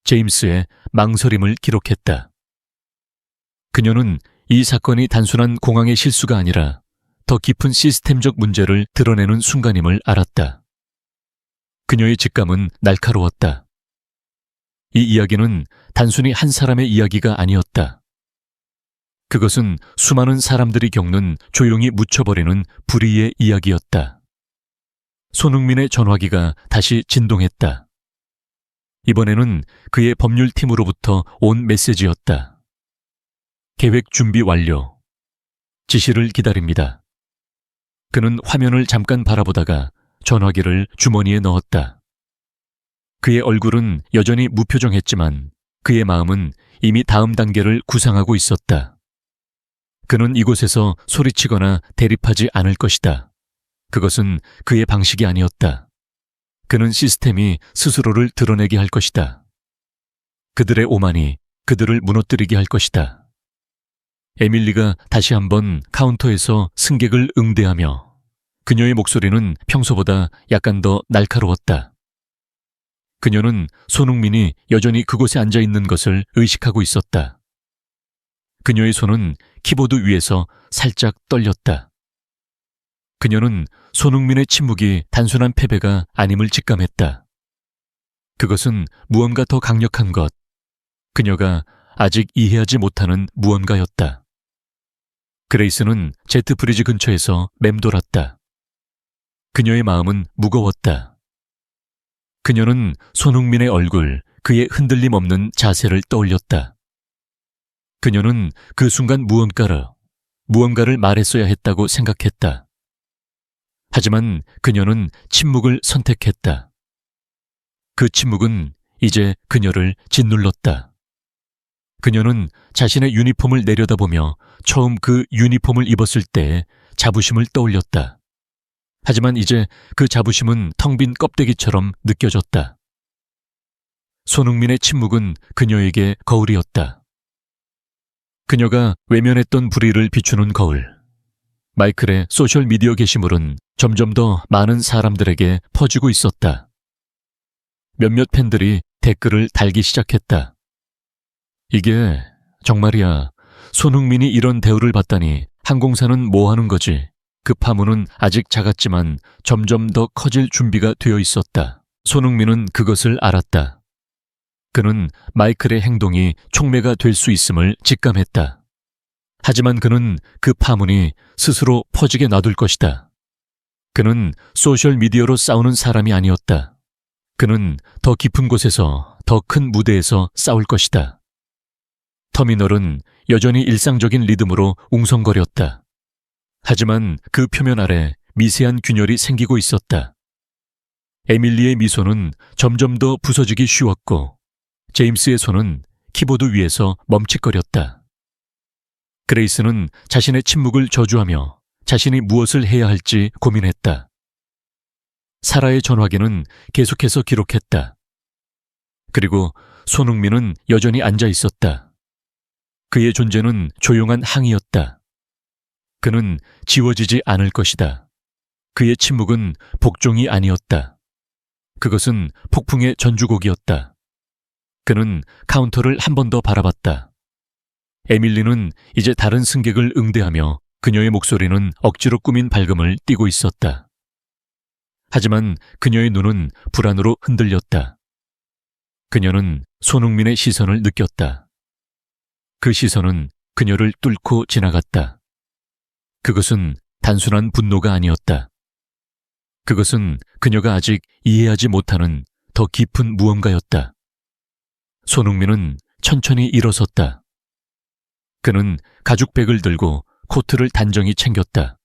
제임스의 망설임을 기록했다. 그녀는 이 사건이 단순한 공항의 실수가 아니라 더 깊은 시스템적 문제를 드러내는 순간임을 알았다. 그녀의 직감은 날카로웠다. 이 이야기는 단순히 한 사람의 이야기가 아니었다. 그것은 수많은 사람들이 겪는 조용히 묻혀버리는 불의의 이야기였다. 손흥민의 전화기가 다시 진동했다. 이번에는 그의 법률팀으로부터 온 메시지였다. 계획 준비 완료. 지시를 기다립니다. 그는 화면을 잠깐 바라보다가 전화기를 주머니에 넣었다. 그의 얼굴은 여전히 무표정했지만 그의 마음은 이미 다음 단계를 구상하고 있었다. 그는 이곳에서 소리치거나 대립하지 않을 것이다. 그것은 그의 방식이 아니었다. 그는 시스템이 스스로를 드러내게 할 것이다. 그들의 오만이 그들을 무너뜨리게 할 것이다. 에밀리가 다시 한번 카운터에서 승객을 응대하며 그녀의 목소리는 평소보다 약간 더 날카로웠다. 그녀는 손흥민이 여전히 그곳에 앉아 있는 것을 의식하고 있었다. 그녀의 손은 키보드 위에서 살짝 떨렸다. 그녀는 손흥민의 침묵이 단순한 패배가 아님을 직감했다. 그것은 무언가 더 강력한 것, 그녀가 아직 이해하지 못하는 무언가였다. 그레이스는 제트 브리지 근처에서 맴돌았다. 그녀의 마음은 무거웠다. 그녀는 손흥민의 얼굴, 그의 흔들림 없는 자세를 떠올렸다. 그녀는 그 순간 무언가를 말했어야 했다고 생각했다. 하지만 그녀는 침묵을 선택했다. 그 침묵은 이제 그녀를 짓눌렀다. 그녀는 자신의 유니폼을 내려다보며 처음 그 유니폼을 입었을 때 자부심을 떠올렸다. 하지만 이제 그 자부심은 텅 빈 껍데기처럼 느껴졌다. 손흥민의 침묵은 그녀에게 거울이었다. 그녀가 외면했던 불의를 비추는 거울. 마이클의 소셜미디어 게시물은 점점 더 많은 사람들에게 퍼지고 있었다. 몇몇 팬들이 댓글을 달기 시작했다. 이게 정말이야. 손흥민이 이런 대우를 받다니 항공사는 뭐 하는 거지? 그 파문은 아직 작았지만 점점 더 커질 준비가 되어 있었다. 손흥민은 그것을 알았다. 그는 마이클의 행동이 촉매가 될 수 있음을 직감했다. 하지만 그는 그 파문이 스스로 퍼지게 놔둘 것이다. 그는 소셜미디어로 싸우는 사람이 아니었다. 그는 더 깊은 곳에서, 더 큰 무대에서 싸울 것이다. 터미널은 여전히 일상적인 리듬으로 웅성거렸다. 하지만 그 표면 아래 미세한 균열이 생기고 있었다. 에밀리의 미소는 점점 더 부서지기 쉬웠고 제임스의 손은 키보드 위에서 멈칫거렸다. 그레이스는 자신의 침묵을 저주하며 자신이 무엇을 해야 할지 고민했다. 사라의 전화기는 계속해서 기록했다. 그리고 손흥민은 여전히 앉아 있었다. 그의 존재는 조용한 항의였다. 그는 지워지지 않을 것이다. 그의 침묵은 복종이 아니었다. 그것은 폭풍의 전주곡이었다. 그는 카운터를 한 번 더 바라봤다. 에밀리는 이제 다른 승객을 응대하며 그녀의 목소리는 억지로 꾸민 밝음을 띠고 있었다. 하지만 그녀의 눈은 불안으로 흔들렸다. 그녀는 손흥민의 시선을 느꼈다. 그 시선은 그녀를 뚫고 지나갔다. 그것은 단순한 분노가 아니었다. 그것은 그녀가 아직 이해하지 못하는 더 깊은 무언가였다. 손흥민은 천천히 일어섰다. 그는 가죽백을 들고 코트를 단정히 챙겼다.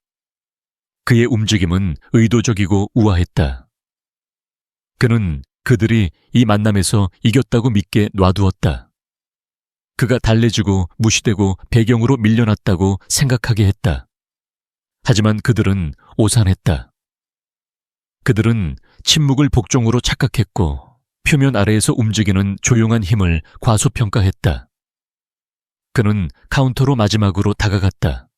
그의 움직임은 의도적이고 우아했다. 그는 그들이 이 만남에서 이겼다고 믿게 놔두었다. 그가 달래지고 무시되고 배경으로 밀려났다고 생각하게 했다. 하지만 그들은 오산했다. 그들은 침묵을 복종으로 착각했고 표면 아래에서 움직이는 조용한 힘을 과소평가했다. 그는 카운터로 마지막으로 다가갔다.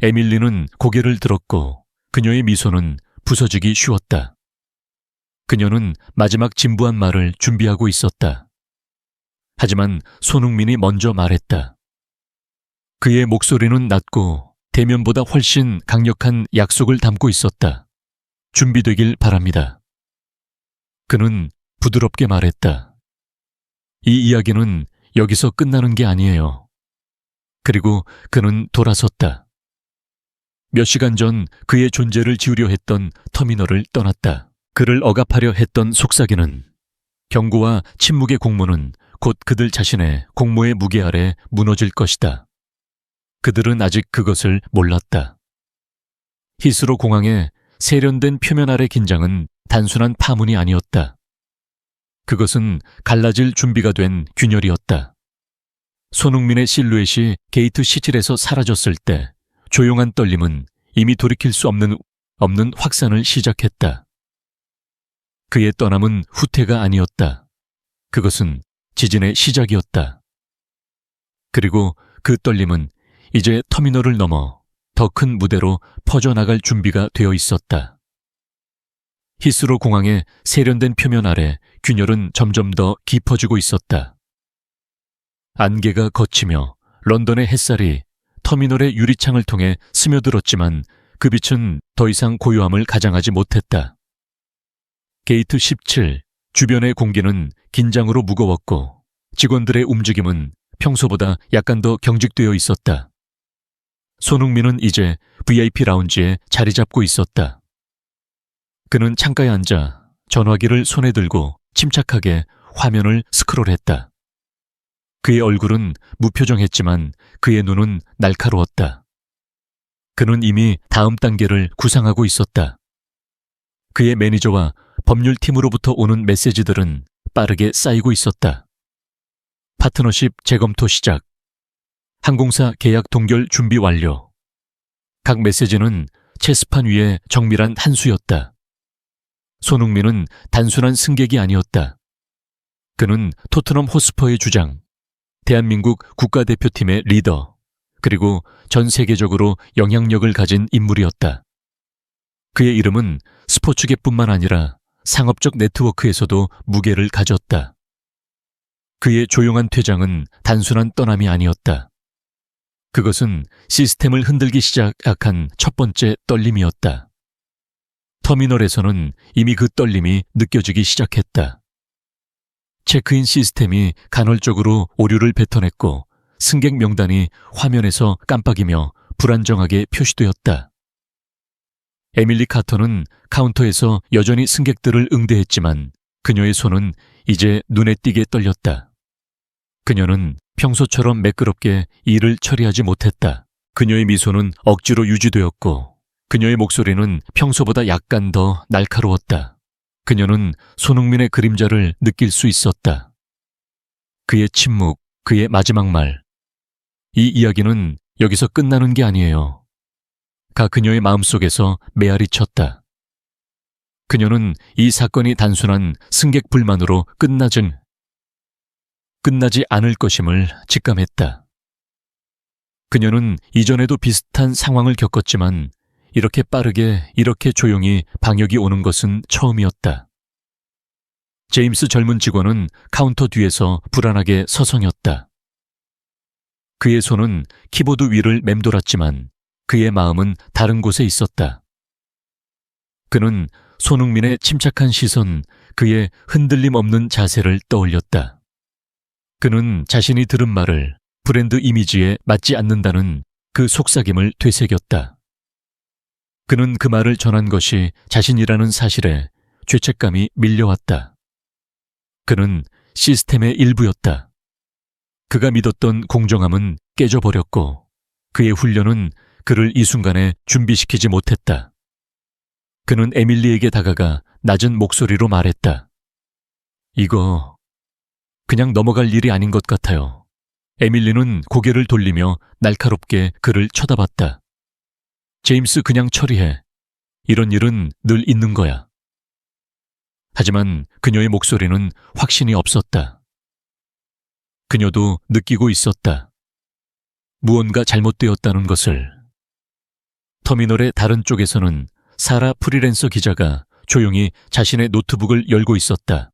에밀리는 고개를 들었고 그녀의 미소는 부서지기 쉬웠다. 그녀는 마지막 진부한 말을 준비하고 있었다. 하지만 손흥민이 먼저 말했다. 그의 목소리는 낮고 대면보다 훨씬 강력한 약속을 담고 있었다. 준비되길 바랍니다. 그는 부드럽게 말했다. 이 이야기는 여기서 끝나는 게 아니에요. 그리고 그는 돌아섰다. 몇 시간 전 그의 존재를 지우려 했던 터미널을 떠났다. 그를 억압하려 했던 속삭이는 경고와 침묵의 공모는 곧 그들 자신의 공모의 무게 아래 무너질 것이다. 그들은 아직 그것을 몰랐다. 히스로 공항의 세련된 표면 아래 긴장은 단순한 파문이 아니었다. 그것은 갈라질 준비가 된 균열이었다. 손흥민의 실루엣이 게이트 C7에서 사라졌을 때 조용한 떨림은 이미 돌이킬 수 없는 확산을 시작했다. 그의 떠남은 후퇴가 아니었다. 그것은 지진의 시작이었다. 그리고 그 떨림은 이제 터미널을 넘어 더 큰 무대로 퍼져나갈 준비가 되어 있었다. 히스로 공항의 세련된 표면 아래 균열은 점점 더 깊어지고 있었다. 안개가 걷히며 런던의 햇살이 터미널의 유리창을 통해 스며들었지만 그 빛은 더 이상 고요함을 가장하지 못했다. 게이트 17 주변의 공기는 긴장으로 무거웠고 직원들의 움직임은 평소보다 약간 더 경직되어 있었다. 손흥민은 이제 VIP 라운지에 자리 잡고 있었다. 그는 창가에 앉아 전화기를 손에 들고 침착하게 화면을 스크롤했다. 그의 얼굴은 무표정했지만 그의 눈은 날카로웠다. 그는 이미 다음 단계를 구상하고 있었다. 그의 매니저와 법률팀으로부터 오는 메시지들은 빠르게 쌓이고 있었다. 파트너십 재검토 시작. 항공사 계약 동결 준비 완료. 각 메시지는 체스판 위에 정밀한 한 수였다. 손흥민은 단순한 승객이 아니었다. 그는 토트넘 호스퍼의 주장, 대한민국 국가대표팀의 리더, 그리고 전 세계적으로 영향력을 가진 인물이었다. 그의 이름은 스포츠계뿐만 아니라 상업적 네트워크에서도 무게를 가졌다. 그의 조용한 퇴장은 단순한 떠남이 아니었다. 그것은 시스템을 흔들기 시작한 첫 번째 떨림이었다. 터미널에서는 이미 그 떨림이 느껴지기 시작했다. 체크인 시스템이 간헐적으로 오류를 뱉어냈고 승객 명단이 화면에서 깜빡이며 불안정하게 표시되었다. 에밀리 카터는 카운터에서 여전히 승객들을 응대했지만 그녀의 손은 이제 눈에 띄게 떨렸다. 그녀는 평소처럼 매끄럽게 일을 처리하지 못했다. 그녀의 미소는 억지로 유지되었고 그녀의 목소리는 평소보다 약간 더 날카로웠다. 그녀는 손흥민의 그림자를 느낄 수 있었다. 그의 침묵, 그의 마지막 말. 이 이야기는 여기서 끝나는 게 아니에요. 가 그녀의 마음속에서 메아리 쳤다. 그녀는 이 사건이 단순한 승객 불만으로 끝나지 않을 것임을 직감했다. 그녀는 이전에도 비슷한 상황을 겪었지만 이렇게 빠르게, 이렇게 조용히 방역이 오는 것은 처음이었다. 제임스 젊은 직원은 카운터 뒤에서 불안하게 서성였다. 그의 손은 키보드 위를 맴돌았지만 그의 마음은 다른 곳에 있었다. 그는 손흥민의 침착한 시선, 그의 흔들림 없는 자세를 떠올렸다. 그는 자신이 들은 말을 브랜드 이미지에 맞지 않는다는 그 속삭임을 되새겼다. 그는 그 말을 전한 것이 자신이라는 사실에 죄책감이 밀려왔다. 그는 시스템의 일부였다. 그가 믿었던 공정함은 깨져버렸고 그의 훈련은 그를 이 순간에 준비시키지 못했다. 그는 에밀리에게 다가가 낮은 목소리로 말했다. 이거 그냥 넘어갈 일이 아닌 것 같아요. 에밀리는 고개를 돌리며 날카롭게 그를 쳐다봤다. 제임스, 그냥 처리해. 이런 일은 늘 있는 거야. 하지만 그녀의 목소리는 확신이 없었다. 그녀도 느끼고 있었다. 무언가 잘못되었다는 것을. 터미널의 다른 쪽에서는 사라 프리랜서 기자가 조용히 자신의 노트북을 열고 있었다.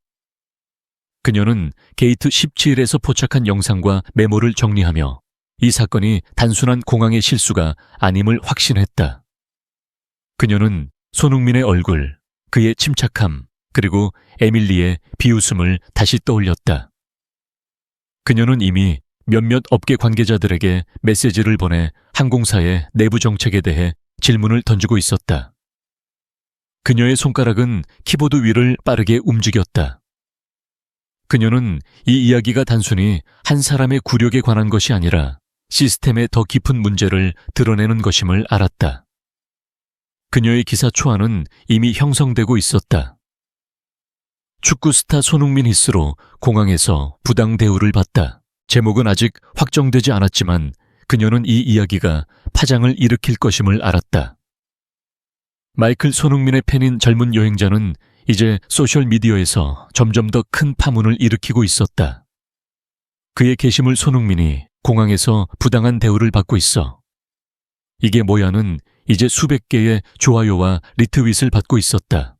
그녀는 게이트 17에서 포착한 영상과 메모를 정리하며 이 사건이 단순한 공항의 실수가 아님을 확신했다. 그녀는 손흥민의 얼굴, 그의 침착함, 그리고 에밀리의 비웃음을 다시 떠올렸다. 그녀는 이미 몇몇 업계 관계자들에게 메시지를 보내 항공사의 내부 정책에 대해 질문을 던지고 있었다. 그녀의 손가락은 키보드 위를 빠르게 움직였다. 그녀는 이 이야기가 단순히 한 사람의 굴욕에 관한 것이 아니라 시스템의 더 깊은 문제를 드러내는 것임을 알았다. 그녀의 기사 초안은 이미 형성되고 있었다. 축구 스타 손흥민 히스로 공항에서 부당 대우를 받다. 제목은 아직 확정되지 않았지만 그녀는 이 이야기가 파장을 일으킬 것임을 알았다. 마이클 손흥민의 팬인 젊은 여행자는 이제 소셜미디어에서 점점 더 큰 파문을 일으키고 있었다. 그의 게시물 손흥민이 공항에서 부당한 대우를 받고 있어. 이게 뭐야는 이제 수백 개의 좋아요와 리트윗을 받고 있었다.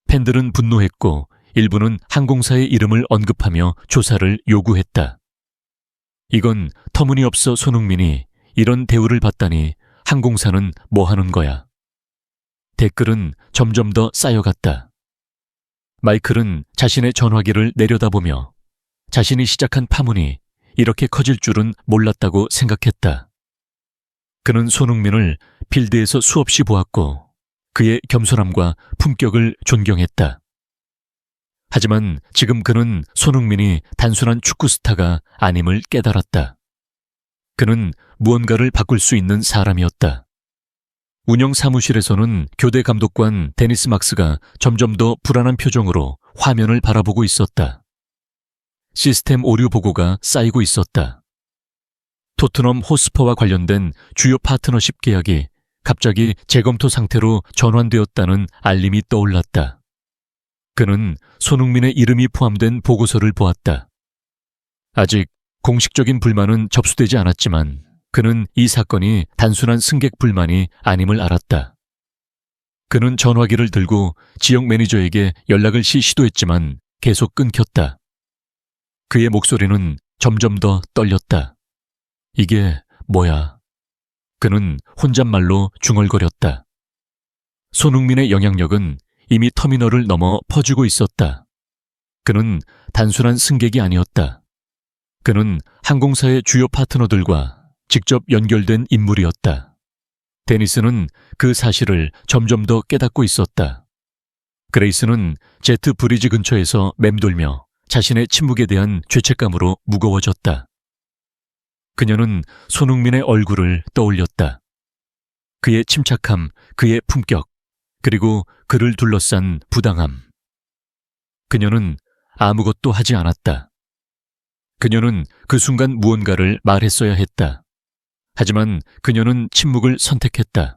팬들은 분노했고 일부는 항공사의 이름을 언급하며 조사를 요구했다. 이건 터무니없어 손흥민이 이런 대우를 받다니 항공사는 뭐 하는 거야. 댓글은 점점 더 쌓여갔다. 마이클은 자신의 전화기를 내려다보며 자신이 시작한 파문이 이렇게 커질 줄은 몰랐다고 생각했다. 그는 손흥민을 필드에서 수없이 보았고 그의 겸손함과 품격을 존경했다. 하지만 지금 그는 손흥민이 단순한 축구 스타가 아님을 깨달았다. 그는 무언가를 바꿀 수 있는 사람이었다. 운영 사무실에서는 교대 감독관 데니스 막스가 점점 더 불안한 표정으로 화면을 바라보고 있었다. 시스템 오류 보고가 쌓이고 있었다. 토트넘 호스퍼와 관련된 주요 파트너십 계약이 갑자기 재검토 상태로 전환되었다는 알림이 떠올랐다. 그는 손흥민의 이름이 포함된 보고서를 보았다. 아직 공식적인 불만은 접수되지 않았지만 그는 이 사건이 단순한 승객 불만이 아님을 알았다. 그는 전화기를 들고 지역 매니저에게 연락을 시도했지만 계속 끊겼다. 그의 목소리는 점점 더 떨렸다. 이게 뭐야? 그는 혼잣말로 중얼거렸다. 손흥민의 영향력은 이미 터미널을 넘어 퍼지고 있었다. 그는 단순한 승객이 아니었다. 그는 항공사의 주요 파트너들과 직접 연결된 인물이었다. 데니스는 그 사실을 점점 더 깨닫고 있었다. 그레이스는 제트 브리지 근처에서 맴돌며 자신의 침묵에 대한 죄책감으로 무거워졌다. 그녀는 손흥민의 얼굴을 떠올렸다. 그의 침착함, 그의 품격, 그리고 그를 둘러싼 부당함. 그녀는 아무것도 하지 않았다. 그녀는 그 순간 무언가를 말했어야 했다. 하지만 그녀는 침묵을 선택했다.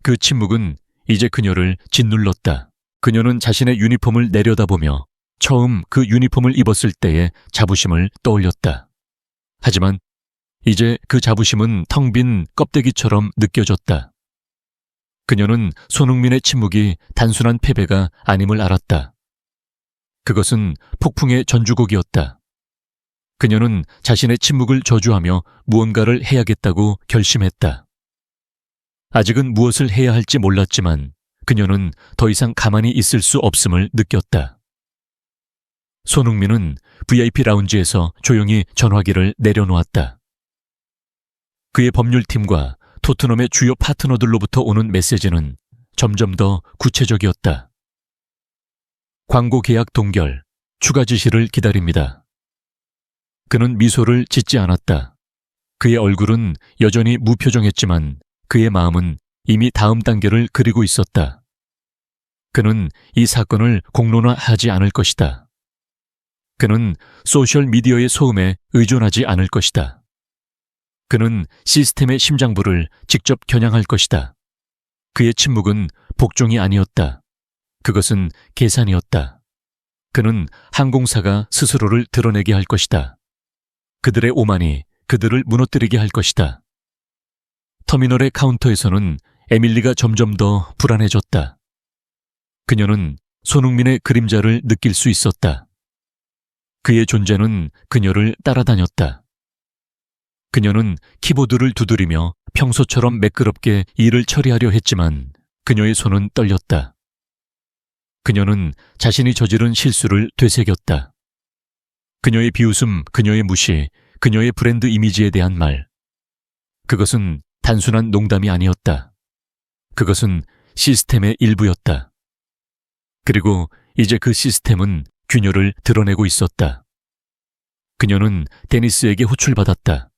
그 침묵은 이제 그녀를 짓눌렀다. 그녀는 자신의 유니폼을 내려다보며 처음 그 유니폼을 입었을 때의 자부심을 떠올렸다. 하지만 이제 그 자부심은 텅 빈 껍데기처럼 느껴졌다. 그녀는 손흥민의 침묵이 단순한 패배가 아님을 알았다. 그것은 폭풍의 전주곡이었다. 그녀는 자신의 침묵을 저주하며 무언가를 해야겠다고 결심했다. 아직은 무엇을 해야 할지 몰랐지만 그녀는 더 이상 가만히 있을 수 없음을 느꼈다. 손흥민은 VIP 라운지에서 조용히 전화기를 내려놓았다. 그의 법률팀과 토트넘의 주요 파트너들로부터 오는 메시지는 점점 더 구체적이었다. 광고 계약 동결, 추가 지시를 기다립니다. 그는 미소를 짓지 않았다. 그의 얼굴은 여전히 무표정했지만 그의 마음은 이미 다음 단계를 그리고 있었다. 그는 이 사건을 공론화하지 않을 것이다. 그는 소셜미디어의 소음에 의존하지 않을 것이다. 그는 시스템의 심장부를 직접 겨냥할 것이다. 그의 침묵은 복종이 아니었다. 그것은 계산이었다. 그는 항공사가 스스로를 드러내게 할 것이다. 그들의 오만이 그들을 무너뜨리게 할 것이다. 터미널의 카운터에서는 에밀리가 점점 더 불안해졌다. 그녀는 손흥민의 그림자를 느낄 수 있었다. 그의 존재는 그녀를 따라다녔다. 그녀는 키보드를 두드리며 평소처럼 매끄럽게 일을 처리하려 했지만 그녀의 손은 떨렸다. 그녀는 자신이 저지른 실수를 되새겼다. 그녀의 비웃음, 그녀의 무시, 그녀의 브랜드 이미지에 대한 말. 그것은 단순한 농담이 아니었다. 그것은 시스템의 일부였다. 그리고 이제 그 시스템은 균열을 드러내고 있었다. 그녀는 데니스에게 호출받았다.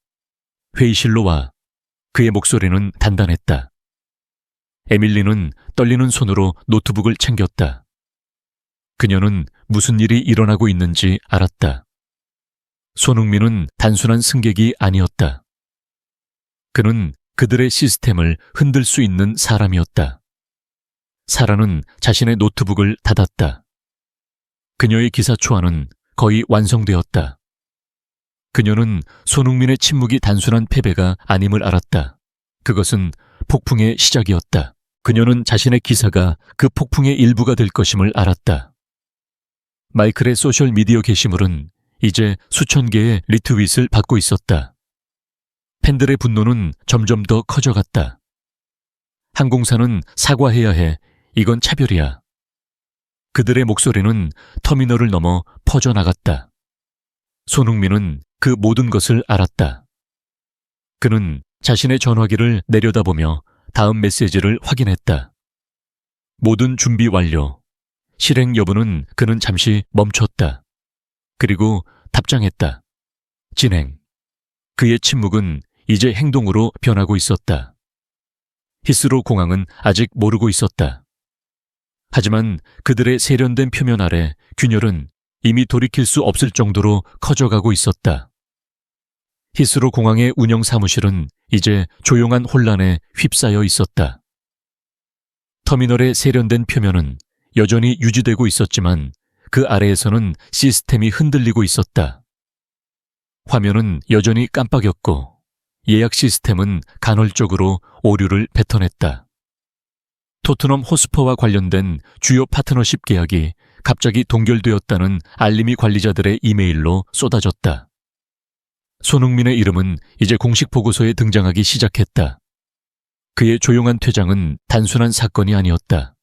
회의실로 와. 그의 목소리는 단단했다. 에밀리는 떨리는 손으로 노트북을 챙겼다. 그녀는 무슨 일이 일어나고 있는지 알았다. 손흥민은 단순한 승객이 아니었다. 그는 그들의 시스템을 흔들 수 있는 사람이었다. 사라는 자신의 노트북을 닫았다. 그녀의 기사 초안은 거의 완성되었다. 그녀는 손흥민의 침묵이 단순한 패배가 아님을 알았다. 그것은 폭풍의 시작이었다. 그녀는 자신의 기사가 그 폭풍의 일부가 될 것임을 알았다. 마이클의 소셜미디어 게시물은 이제 수천 개의 리트윗을 받고 있었다. 팬들의 분노는 점점 더 커져갔다. 항공사는 사과해야 해. 이건 차별이야. 그들의 목소리는 터미널을 넘어 퍼져나갔다. 손흥민은 그 모든 것을 알았다. 그는 자신의 전화기를 내려다보며 다음 메시지를 확인했다. 모든 준비 완료. 실행 여부는 그는 잠시 멈췄다. 그리고 답장했다. 진행. 그의 침묵은 이제 행동으로 변하고 있었다. 히스로 공항은 아직 모르고 있었다. 하지만 그들의 세련된 표면 아래 균열은 이미 돌이킬 수 없을 정도로 커져가고 있었다. 히스로 공항의 운영 사무실은 이제 조용한 혼란에 휩싸여 있었다. 터미널의 세련된 표면은 여전히 유지되고 있었지만 그 아래에서는 시스템이 흔들리고 있었다. 화면은 여전히 깜빡였고 예약 시스템은 간헐적으로 오류를 뱉어냈다. 토트넘 호스퍼와 관련된 주요 파트너십 계약이 갑자기 동결되었다는 알림이 관리자들의 이메일로 쏟아졌다. 손흥민의 이름은 이제 공식 보고서에 등장하기 시작했다. 그의 조용한 퇴장은 단순한 사건이 아니었다.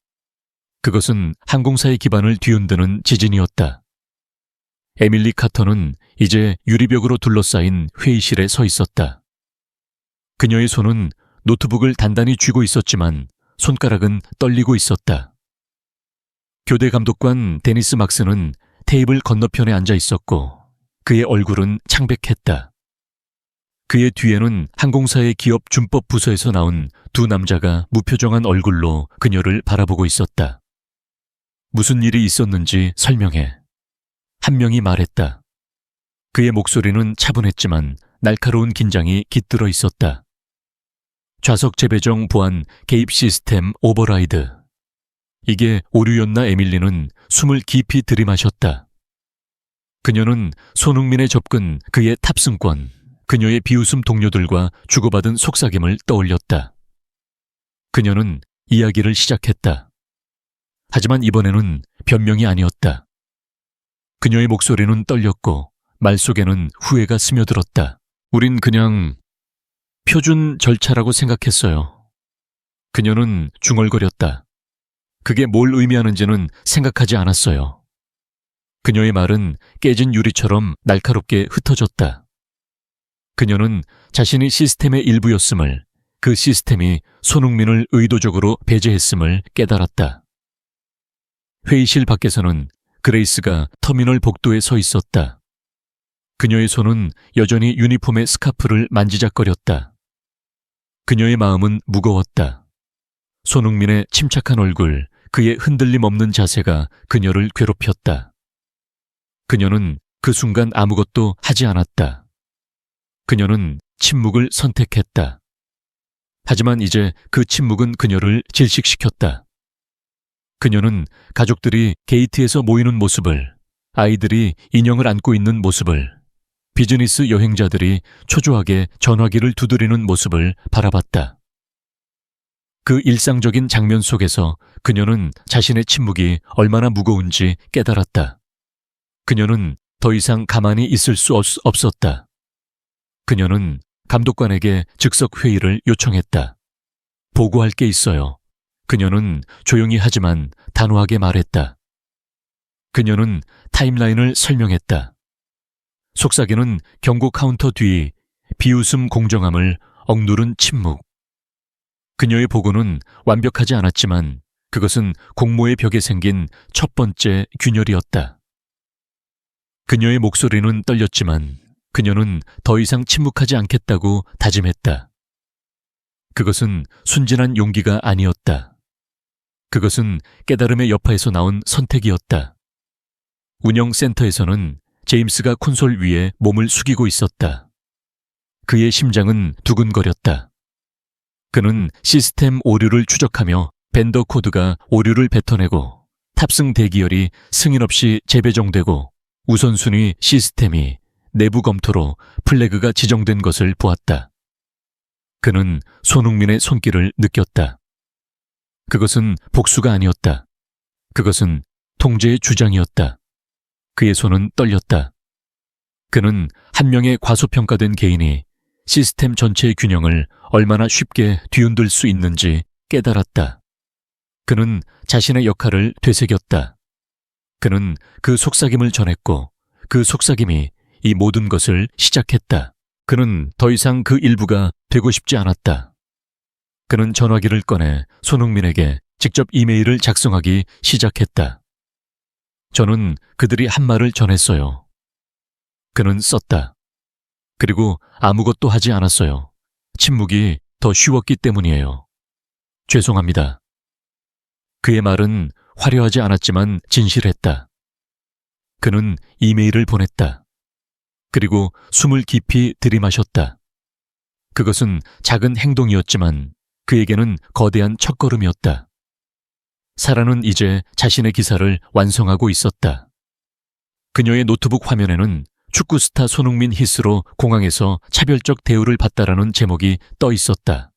그것은 항공사의 기반을 뒤흔드는 지진이었다. 에밀리 카터는 이제 유리벽으로 둘러싸인 회의실에 서 있었다. 그녀의 손은 노트북을 단단히 쥐고 있었지만 손가락은 떨리고 있었다. 교대 감독관 데니스 막스는 테이블 건너편에 앉아 있었고 그의 얼굴은 창백했다. 그의 뒤에는 항공사의 기업 준법 부서에서 나온 두 남자가 무표정한 얼굴로 그녀를 바라보고 있었다. 무슨 일이 있었는지 설명해. 한 명이 말했다. 그의 목소리는 차분했지만 날카로운 긴장이 깃들어 있었다. 좌석 재배정 보안 개입 시스템 오버라이드. 이게 오류였나? 에밀리는 숨을 깊이 들이마셨다. 그녀는 손흥민의 접근, 그의 탑승권, 그녀의 비웃음 동료들과 주고받은 속삭임을 떠올렸다. 그녀는 이야기를 시작했다. 하지만 이번에는 변명이 아니었다. 그녀의 목소리는 떨렸고 말 속에는 후회가 스며들었다. 우린 그냥 표준 절차라고 생각했어요. 그녀는 중얼거렸다. 그게 뭘 의미하는지는 생각하지 않았어요. 그녀의 말은 깨진 유리처럼 날카롭게 흩어졌다. 그녀는 자신이 시스템의 일부였음을, 그 시스템이 손흥민을 의도적으로 배제했음을 깨달았다. 회의실 밖에서는 그레이스가 터미널 복도에 서 있었다. 그녀의 손은 여전히 유니폼의 스카프를 만지작거렸다. 그녀의 마음은 무거웠다. 손흥민의 침착한 얼굴, 그의 흔들림 없는 자세가 그녀를 괴롭혔다. 그녀는 그 순간 아무것도 하지 않았다. 그녀는 침묵을 선택했다. 하지만 이제 그 침묵은 그녀를 질식시켰다. 그녀는 가족들이 게이트에서 모이는 모습을, 아이들이 인형을 안고 있는 모습을, 비즈니스 여행자들이 초조하게 전화기를 두드리는 모습을 바라봤다. 그 일상적인 장면 속에서 그녀는 자신의 침묵이 얼마나 무거운지 깨달았다. 그녀는 더 이상 가만히 있을 수 없었다. 그녀는 감독관에게 즉석 회의를 요청했다. 보고할 게 있어요. 그녀는 조용히 하지만 단호하게 말했다. 그녀는 타임라인을 설명했다. 속삭이는 경고 카운터 뒤 비웃음 공정함을 억누른 침묵. 그녀의 보고는 완벽하지 않았지만 그것은 공모의 벽에 생긴 첫 번째 균열이었다. 그녀의 목소리는 떨렸지만 그녀는 더 이상 침묵하지 않겠다고 다짐했다. 그것은 순진한 용기가 아니었다. 그것은 깨달음의 여파에서 나온 선택이었다. 운영센터에서는 제임스가 콘솔 위에 몸을 숙이고 있었다. 그의 심장은 두근거렸다. 그는 시스템 오류를 추적하며 벤더 코드가 오류를 뱉어내고 탑승 대기열이 승인 없이 재배정되고 우선순위 시스템이 내부 검토로 플래그가 지정된 것을 보았다. 그는 손흥민의 손길을 느꼈다. 그것은 복수가 아니었다. 그것은 통제의 주장이었다. 그의 손은 떨렸다. 그는 한 명의 과소평가된 개인이 시스템 전체의 균형을 얼마나 쉽게 뒤흔들 수 있는지 깨달았다. 그는 자신의 역할을 되새겼다. 그는 그 속삭임을 전했고 그 속삭임이 이 모든 것을 시작했다. 그는 더 이상 그 일부가 되고 싶지 않았다. 그는 전화기를 꺼내 손흥민에게 직접 이메일을 작성하기 시작했다. 저는 그들이 한 말을 전했어요. 그는 썼다. 그리고 아무것도 하지 않았어요. 침묵이 더 쉬웠기 때문이에요. 죄송합니다. 그의 말은 화려하지 않았지만 진실했다. 그는 이메일을 보냈다. 그리고 숨을 깊이 들이마셨다. 그것은 작은 행동이었지만 그에게는 거대한 첫걸음이었다. 사라는 이제 자신의 기사를 완성하고 있었다. 그녀의 노트북 화면에는 축구 스타 손흥민 히스로 공항에서 차별적 대우를 받다라는 제목이 떠 있었다.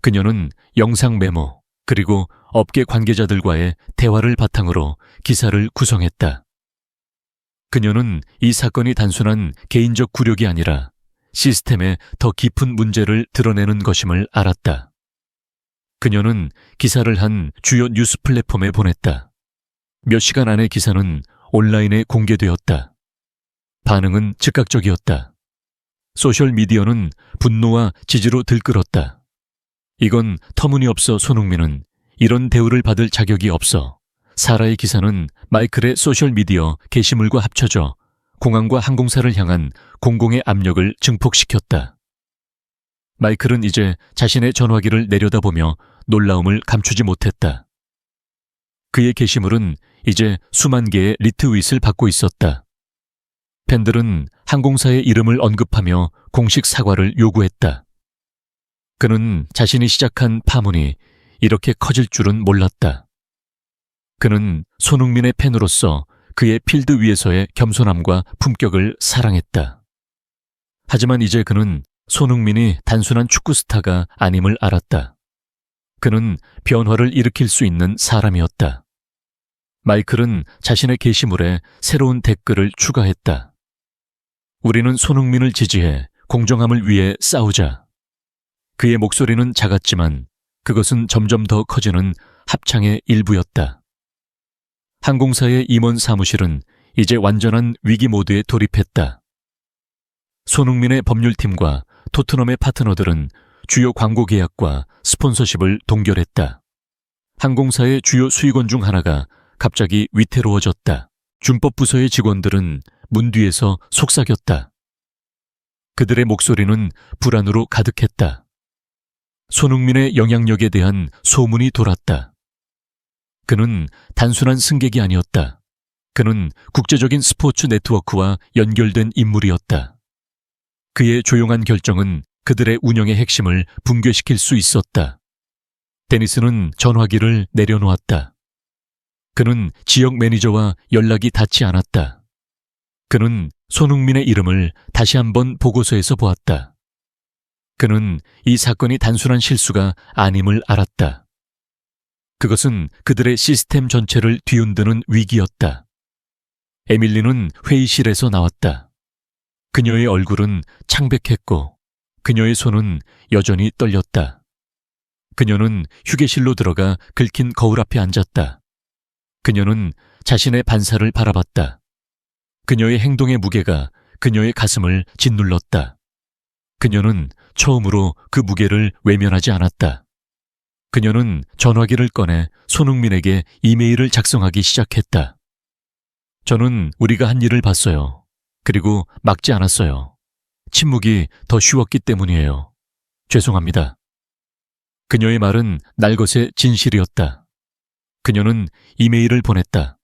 그녀는 영상 메모 그리고 업계 관계자들과의 대화를 바탕으로 기사를 구성했다. 그녀는 이 사건이 단순한 개인적 굴욕이 아니라 시스템의 더 깊은 문제를 드러내는 것임을 알았다. 그녀는 기사를 한 주요 뉴스 플랫폼에 보냈다. 몇 시간 안에 기사는 온라인에 공개되었다. 반응은 즉각적이었다. 소셜미디어는 분노와 지지로 들끓었다. 이건 터무니없어 손흥민은 이런 대우를 받을 자격이 없어. 사라의 기사는 마이클의 소셜미디어 게시물과 합쳐져 공항과 항공사를 향한 공공의 압력을 증폭시켰다. 마이클은 이제 자신의 전화기를 내려다보며 놀라움을 감추지 못했다. 그의 게시물은 이제 수만 개의 리트윗을 받고 있었다. 팬들은 항공사의 이름을 언급하며 공식 사과를 요구했다. 그는 자신이 시작한 파문이 이렇게 커질 줄은 몰랐다. 그는 손흥민의 팬으로서 그의 필드 위에서의 겸손함과 품격을 사랑했다. 하지만 이제 그는 손흥민이 단순한 축구 스타가 아님을 알았다. 그는 변화를 일으킬 수 있는 사람이었다. 마이클은 자신의 게시물에 새로운 댓글을 추가했다. 우리는 손흥민을 지지해 공정함을 위해 싸우자. 그의 목소리는 작았지만 그것은 점점 더 커지는 합창의 일부였다. 항공사의 임원 사무실은 이제 완전한 위기 모드에 돌입했다. 손흥민의 법률팀과 토트넘의 파트너들은 주요 광고 계약과 스폰서십을 동결했다. 항공사의 주요 수익원 중 하나가 갑자기 위태로워졌다. 준법부서의 직원들은 문 뒤에서 속삭였다. 그들의 목소리는 불안으로 가득했다. 손흥민의 영향력에 대한 소문이 돌았다. 그는 단순한 승객이 아니었다. 그는 국제적인 스포츠 네트워크와 연결된 인물이었다. 그의 조용한 결정은 그들의 운영의 핵심을 붕괴시킬 수 있었다. 데니스는 전화기를 내려놓았다. 그는 지역 매니저와 연락이 닿지 않았다. 그는 손흥민의 이름을 다시 한번 보고서에서 보았다. 그는 이 사건이 단순한 실수가 아님을 알았다. 그것은 그들의 시스템 전체를 뒤흔드는 위기였다. 에밀리는 회의실에서 나왔다. 그녀의 얼굴은 창백했고 그녀의 손은 여전히 떨렸다. 그녀는 휴게실로 들어가 긁힌 거울 앞에 앉았다. 그녀는 자신의 반사를 바라봤다. 그녀의 행동의 무게가 그녀의 가슴을 짓눌렀다. 그녀는 처음으로 그 무게를 외면하지 않았다. 그녀는 전화기를 꺼내 손흥민에게 이메일을 작성하기 시작했다. 저는 우리가 한 일을 봤어요. 그리고 막지 않았어요. 침묵이 더 쉬웠기 때문이에요. 죄송합니다. 그녀의 말은 날것의 진실이었다. 그녀는 이메일을 보냈다.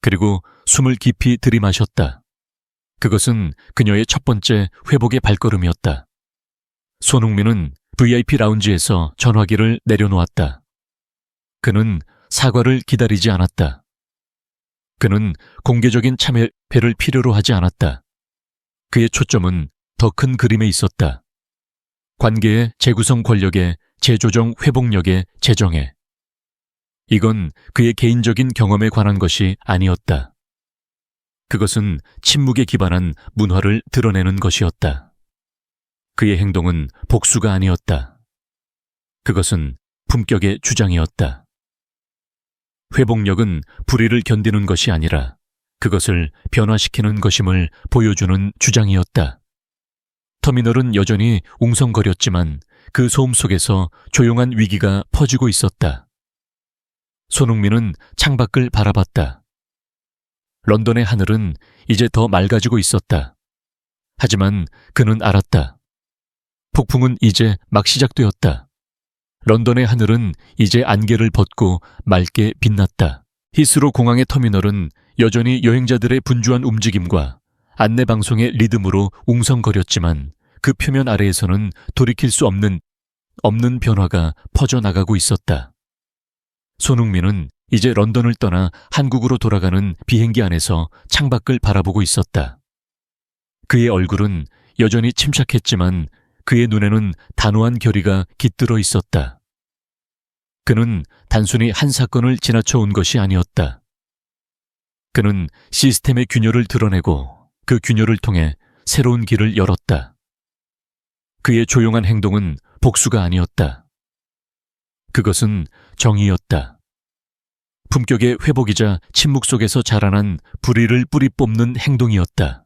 그리고 숨을 깊이 들이마셨다. 그것은 그녀의 첫 번째 회복의 발걸음이었다. 손흥민은 VIP 라운지에서 전화기를 내려놓았다. 그는 사과를 기다리지 않았다. 그는 공개적인 참회를 필요로 하지 않았다. 그의 초점은 더 큰 그림에 있었다. 관계의 재구성 권력의 재조정 회복력의 재정에. 이건 그의 개인적인 경험에 관한 것이 아니었다. 그것은 침묵에 기반한 문화를 드러내는 것이었다. 그의 행동은 복수가 아니었다. 그것은 품격의 주장이었다. 회복력은 불의를 견디는 것이 아니라 그것을 변화시키는 것임을 보여주는 주장이었다. 터미널은 여전히 웅성거렸지만 그 소음 속에서 조용한 위기가 퍼지고 있었다. 손흥민은 창밖을 바라봤다. 런던의 하늘은 이제 더 맑아지고 있었다. 하지만 그는 알았다. 폭풍은 이제 막 시작되었다. 런던의 하늘은 이제 안개를 벗고 맑게 빛났다. 히스로 공항의 터미널은 여전히 여행자들의 분주한 움직임과 안내방송의 리듬으로 웅성거렸지만 그 표면 아래에서는 돌이킬 수 없는 변화가 퍼져나가고 있었다. 손흥민은 이제 런던을 떠나 한국으로 돌아가는 비행기 안에서 창밖을 바라보고 있었다. 그의 얼굴은 여전히 침착했지만 그의 눈에는 단호한 결의가 깃들어 있었다. 그는 단순히 한 사건을 지나쳐 온 것이 아니었다. 그는 시스템의 균열을 드러내고 그 균열을 통해 새로운 길을 열었다. 그의 조용한 행동은 복수가 아니었다. 그것은 정의였다. 품격의 회복이자 침묵 속에서 자라난 불의를 뿌리 뽑는 행동이었다.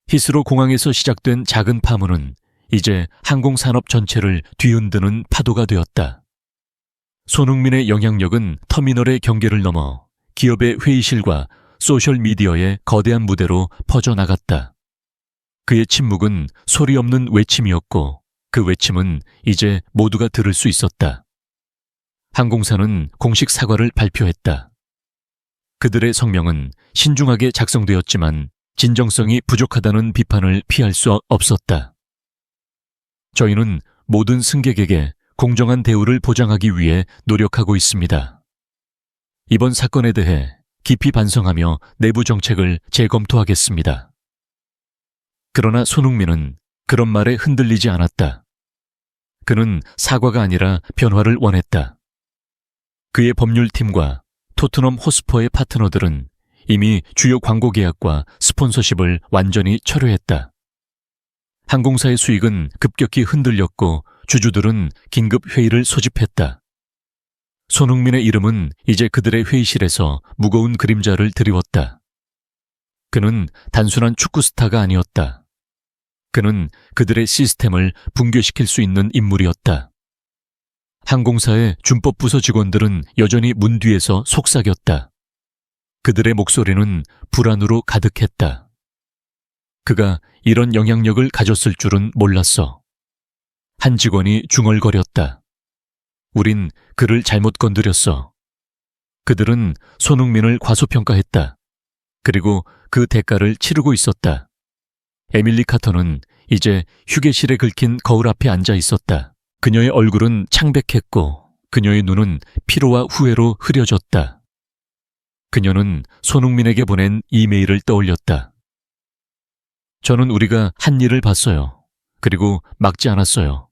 히스로 공항에서 시작된 작은 파문은 이제 항공산업 전체를 뒤흔드는 파도가 되었다. 손흥민의 영향력은 터미널의 경계를 넘어 기업의 회의실과 소셜미디어의 거대한 무대로 퍼져나갔다. 그의 침묵은 소리 없는 외침이었고 그 외침은 이제 모두가 들을 수 있었다. 항공사는 공식 사과를 발표했다. 그들의 성명은 신중하게 작성되었지만 진정성이 부족하다는 비판을 피할 수 없었다. 저희는 모든 승객에게 공정한 대우를 보장하기 위해 노력하고 있습니다. 이번 사건에 대해 깊이 반성하며 내부 정책을 재검토하겠습니다. 그러나 손흥민은 그런 말에 흔들리지 않았다. 그는 사과가 아니라 변화를 원했다. 그의 법률팀과 토트넘 호스퍼의 파트너들은 이미 주요 광고 계약과 스폰서십을 완전히 철회했다. 항공사의 수익은 급격히 흔들렸고 주주들은 긴급 회의를 소집했다. 손흥민의 이름은 이제 그들의 회의실에서 무거운 그림자를 드리웠다. 그는 단순한 축구 스타가 아니었다. 그는 그들의 시스템을 붕괴시킬 수 있는 인물이었다. 항공사의 준법부서 직원들은 여전히 문 뒤에서 속삭였다. 그들의 목소리는 불안으로 가득했다. 그가 이런 영향력을 가졌을 줄은 몰랐어. 한 직원이 중얼거렸다. 우린 그를 잘못 건드렸어. 그들은 손흥민을 과소평가했다. 그리고 그 대가를 치르고 있었다. 에밀리 카터는 이제 휴게실에 긁힌 거울 앞에 앉아 있었다. 그녀의 얼굴은 창백했고 그녀의 눈은 피로와 후회로 흐려졌다. 그녀는 손흥민에게 보낸 이메일을 떠올렸다. 저는 우리가 한 일을 봤어요. 그리고 막지 않았어요.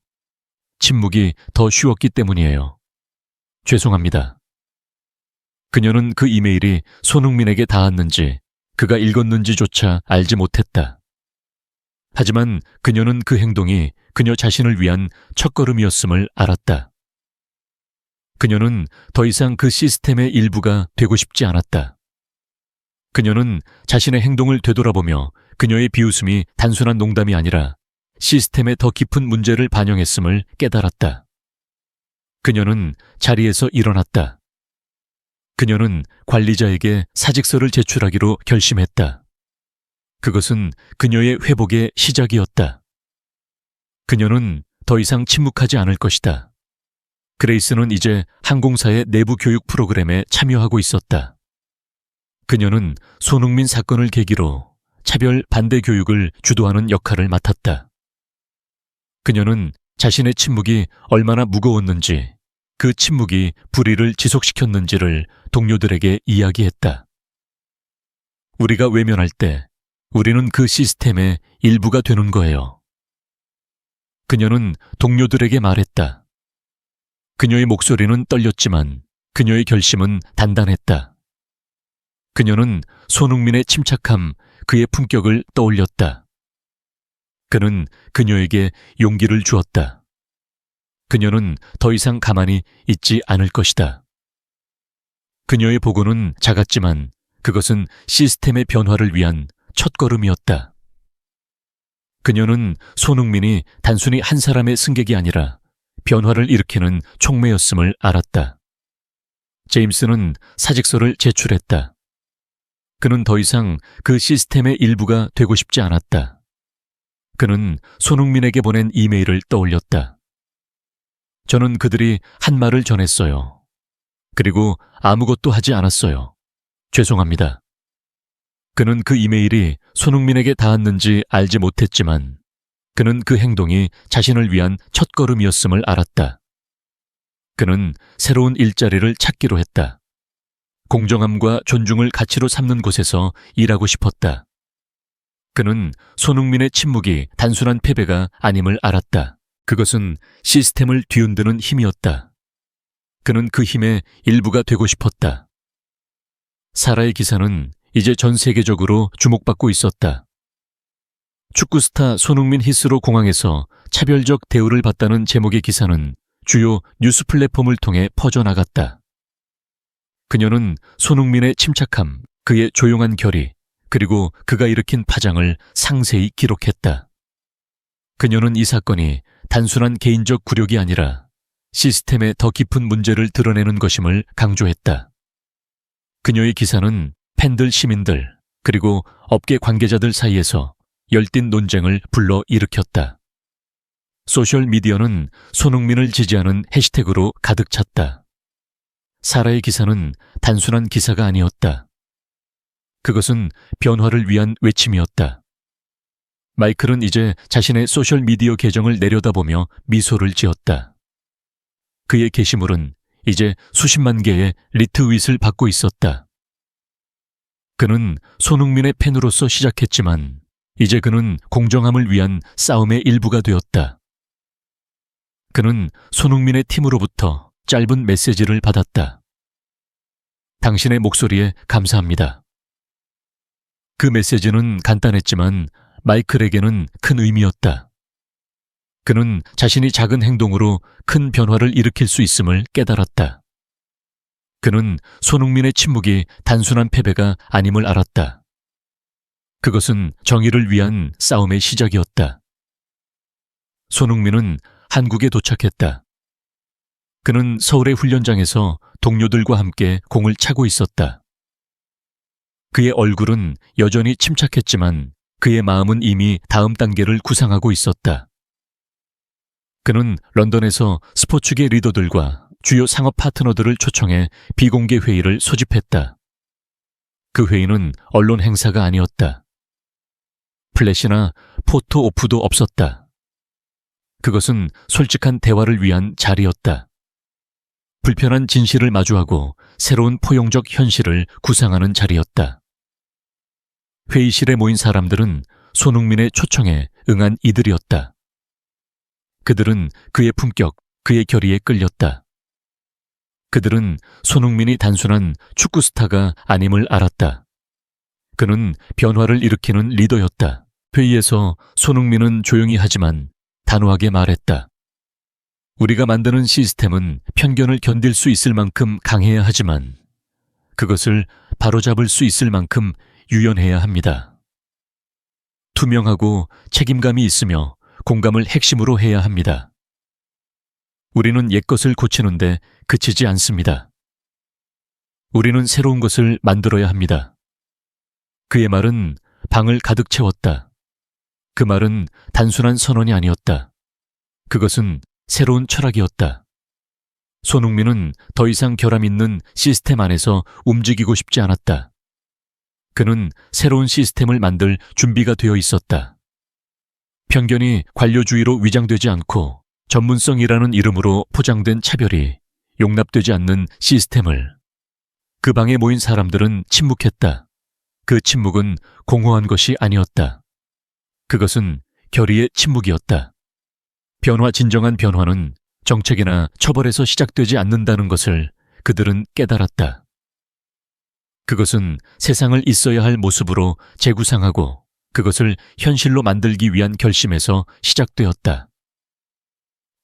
침묵이 더 쉬웠기 때문이에요. 죄송합니다. 그녀는 그 이메일이 손흥민에게 닿았는지 그가 읽었는지조차 알지 못했다. 하지만 그녀는 그 행동이 그녀 자신을 위한 첫걸음이었음을 알았다. 그녀는 더 이상 그 시스템의 일부가 되고 싶지 않았다. 그녀는 자신의 행동을 되돌아보며 그녀의 비웃음이 단순한 농담이 아니라 시스템의 더 깊은 문제를 반영했음을 깨달았다. 그녀는 자리에서 일어났다. 그녀는 관리자에게 사직서를 제출하기로 결심했다. 그것은 그녀의 회복의 시작이었다. 그녀는 더 이상 침묵하지 않을 것이다. 그레이스는 이제 항공사의 내부 교육 프로그램에 참여하고 있었다. 그녀는 손흥민 사건을 계기로 차별 반대 교육을 주도하는 역할을 맡았다. 그녀는 자신의 침묵이 얼마나 무거웠는지, 그 침묵이 불의를 지속시켰는지를 동료들에게 이야기했다. 우리가 외면할 때 우리는 그 시스템의 일부가 되는 거예요. 그녀는 동료들에게 말했다. 그녀의 목소리는 떨렸지만 그녀의 결심은 단단했다. 그녀는 손흥민의 침착함, 그의 품격을 떠올렸다. 그는 그녀에게 용기를 주었다. 그녀는 더 이상 가만히 있지 않을 것이다. 그녀의 보고는 작았지만 그것은 시스템의 변화를 위한 첫걸음이었다. 그녀는 손흥민이 단순히 한 사람의 승객이 아니라 변화를 일으키는 촉매였음을 알았다. 제임스는 사직서를 제출했다. 그는 더 이상 그 시스템의 일부가 되고 싶지 않았다. 그는 손흥민에게 보낸 이메일을 떠올렸다. 저는 그들이 한 말을 전했어요. 그리고 아무것도 하지 않았어요. 죄송합니다. 그는 그 이메일이 손흥민에게 닿았는지 알지 못했지만 그는 그 행동이 자신을 위한 첫걸음이었음을 알았다. 그는 새로운 일자리를 찾기로 했다. 공정함과 존중을 가치로 삼는 곳에서 일하고 싶었다. 그는 손흥민의 침묵이 단순한 패배가 아님을 알았다. 그것은 시스템을 뒤흔드는 힘이었다. 그는 그 힘의 일부가 되고 싶었다. 사라의 기사는 이제 전 세계적으로 주목받고 있었다. 축구 스타 손흥민 히스로 공항에서 차별적 대우를 받다는 제목의 기사는 주요 뉴스 플랫폼을 통해 퍼져나갔다. 그녀는 손흥민의 침착함, 그의 조용한 결의, 그리고 그가 일으킨 파장을 상세히 기록했다. 그녀는 이 사건이 단순한 개인적 굴욕이 아니라 시스템의 더 깊은 문제를 드러내는 것임을 강조했다. 그녀의 기사는 팬들, 시민들, 그리고 업계 관계자들 사이에서 열띤 논쟁을 불러일으켰다. 소셜미디어는 손흥민을 지지하는 해시태그로 가득 찼다. 사라의 기사는 단순한 기사가 아니었다. 그것은 변화를 위한 외침이었다. 마이클은 이제 자신의 소셜미디어 계정을 내려다보며 미소를 지었다. 그의 게시물은 이제 수십만 개의 리트윗을 받고 있었다. 그는 손흥민의 팬으로서 시작했지만 이제 그는 공정함을 위한 싸움의 일부가 되었다. 그는 손흥민의 팀으로부터 짧은 메시지를 받았다. 당신의 목소리에 감사합니다. 그 메시지는 간단했지만 마이클에게는 큰 의미였다. 그는 자신이 작은 행동으로 큰 변화를 일으킬 수 있음을 깨달았다. 그는 손흥민의 침묵이 단순한 패배가 아님을 알았다. 그것은 정의를 위한 싸움의 시작이었다. 손흥민은 한국에 도착했다. 그는 서울의 훈련장에서 동료들과 함께 공을 차고 있었다. 그의 얼굴은 여전히 침착했지만 그의 마음은 이미 다음 단계를 구상하고 있었다. 그는 런던에서 스포츠계 리더들과 주요 상업 파트너들을 초청해 비공개 회의를 소집했다. 그 회의는 언론 행사가 아니었다. 플래시나 포토 오프도 없었다. 그것은 솔직한 대화를 위한 자리였다. 불편한 진실을 마주하고 새로운 포용적 현실을 구상하는 자리였다. 회의실에 모인 사람들은 손흥민의 초청에 응한 이들이었다. 그들은 그의 품격, 그의 결의에 끌렸다. 그들은 손흥민이 단순한 축구 스타가 아님을 알았다. 그는 변화를 일으키는 리더였다. 회의에서 손흥민은 조용히 하지만 단호하게 말했다. 우리가 만드는 시스템은 편견을 견딜 수 있을 만큼 강해야 하지만 그것을 바로잡을 수 있을 만큼 유연해야 합니다. 투명하고 책임감이 있으며 공감을 핵심으로 해야 합니다. 우리는 옛것을 고치는데 그치지 않습니다. 우리는 새로운 것을 만들어야 합니다. 그의 말은 방을 가득 채웠다. 그 말은 단순한 선언이 아니었다. 그것은 새로운 철학이었다. 손흥민은 더 이상 결함 있는 시스템 안에서 움직이고 싶지 않았다. 그는 새로운 시스템을 만들 준비가 되어 있었다. 편견이 관료주의로 위장되지 않고 전문성이라는 이름으로 포장된 차별이 용납되지 않는 시스템을. 그 방에 모인 사람들은 침묵했다. 그 침묵은 공허한 것이 아니었다. 그것은 결의의 침묵이었다. 진정한 변화는 정책이나 처벌에서 시작되지 않는다는 것을 그들은 깨달았다. 그것은 세상을 있어야 할 모습으로 재구상하고 그것을 현실로 만들기 위한 결심에서 시작되었다.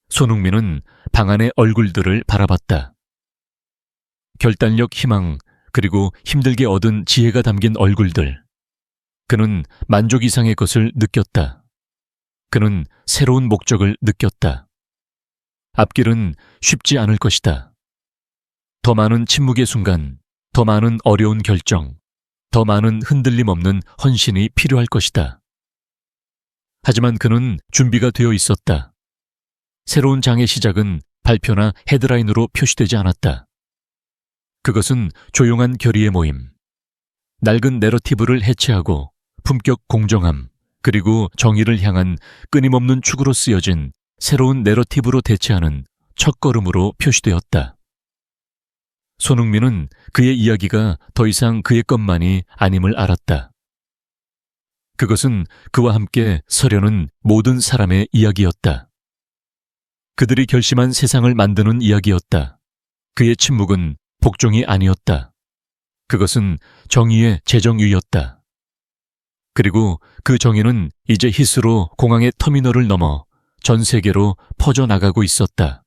손흥민은 방 안의 얼굴들을 바라봤다. 결단력, 희망, 그리고 힘들게 얻은 지혜가 담긴 얼굴들. 그는 만족 이상의 것을 느꼈다. 그는 새로운 목적을 느꼈다. 앞길은 쉽지 않을 것이다. 더 많은 침묵의 순간, 더 많은 어려운 결정, 더 많은 흔들림 없는 헌신이 필요할 것이다. 하지만 그는 준비가 되어 있었다. 새로운 장의 시작은 발표나 헤드라인으로 표시되지 않았다. 그것은 조용한 결의의 모임. 낡은 내러티브를 해체하고 품격 공정함, 그리고 정의를 향한 끊임없는 축으로 쓰여진 새로운 내러티브로 대체하는 첫걸음으로 표시되었다. 손흥민은 그의 이야기가 더 이상 그의 것만이 아님을 알았다. 그것은 그와 함께 서려는 모든 사람의 이야기였다. 그들이 결심한 세상을 만드는 이야기였다. 그의 침묵은 복종이 아니었다. 그것은 정의의 재정의였다. 그리고 그 정의는 이제 히스로 공항의 터미널을 넘어 전 세계로 퍼져나가고 있었다.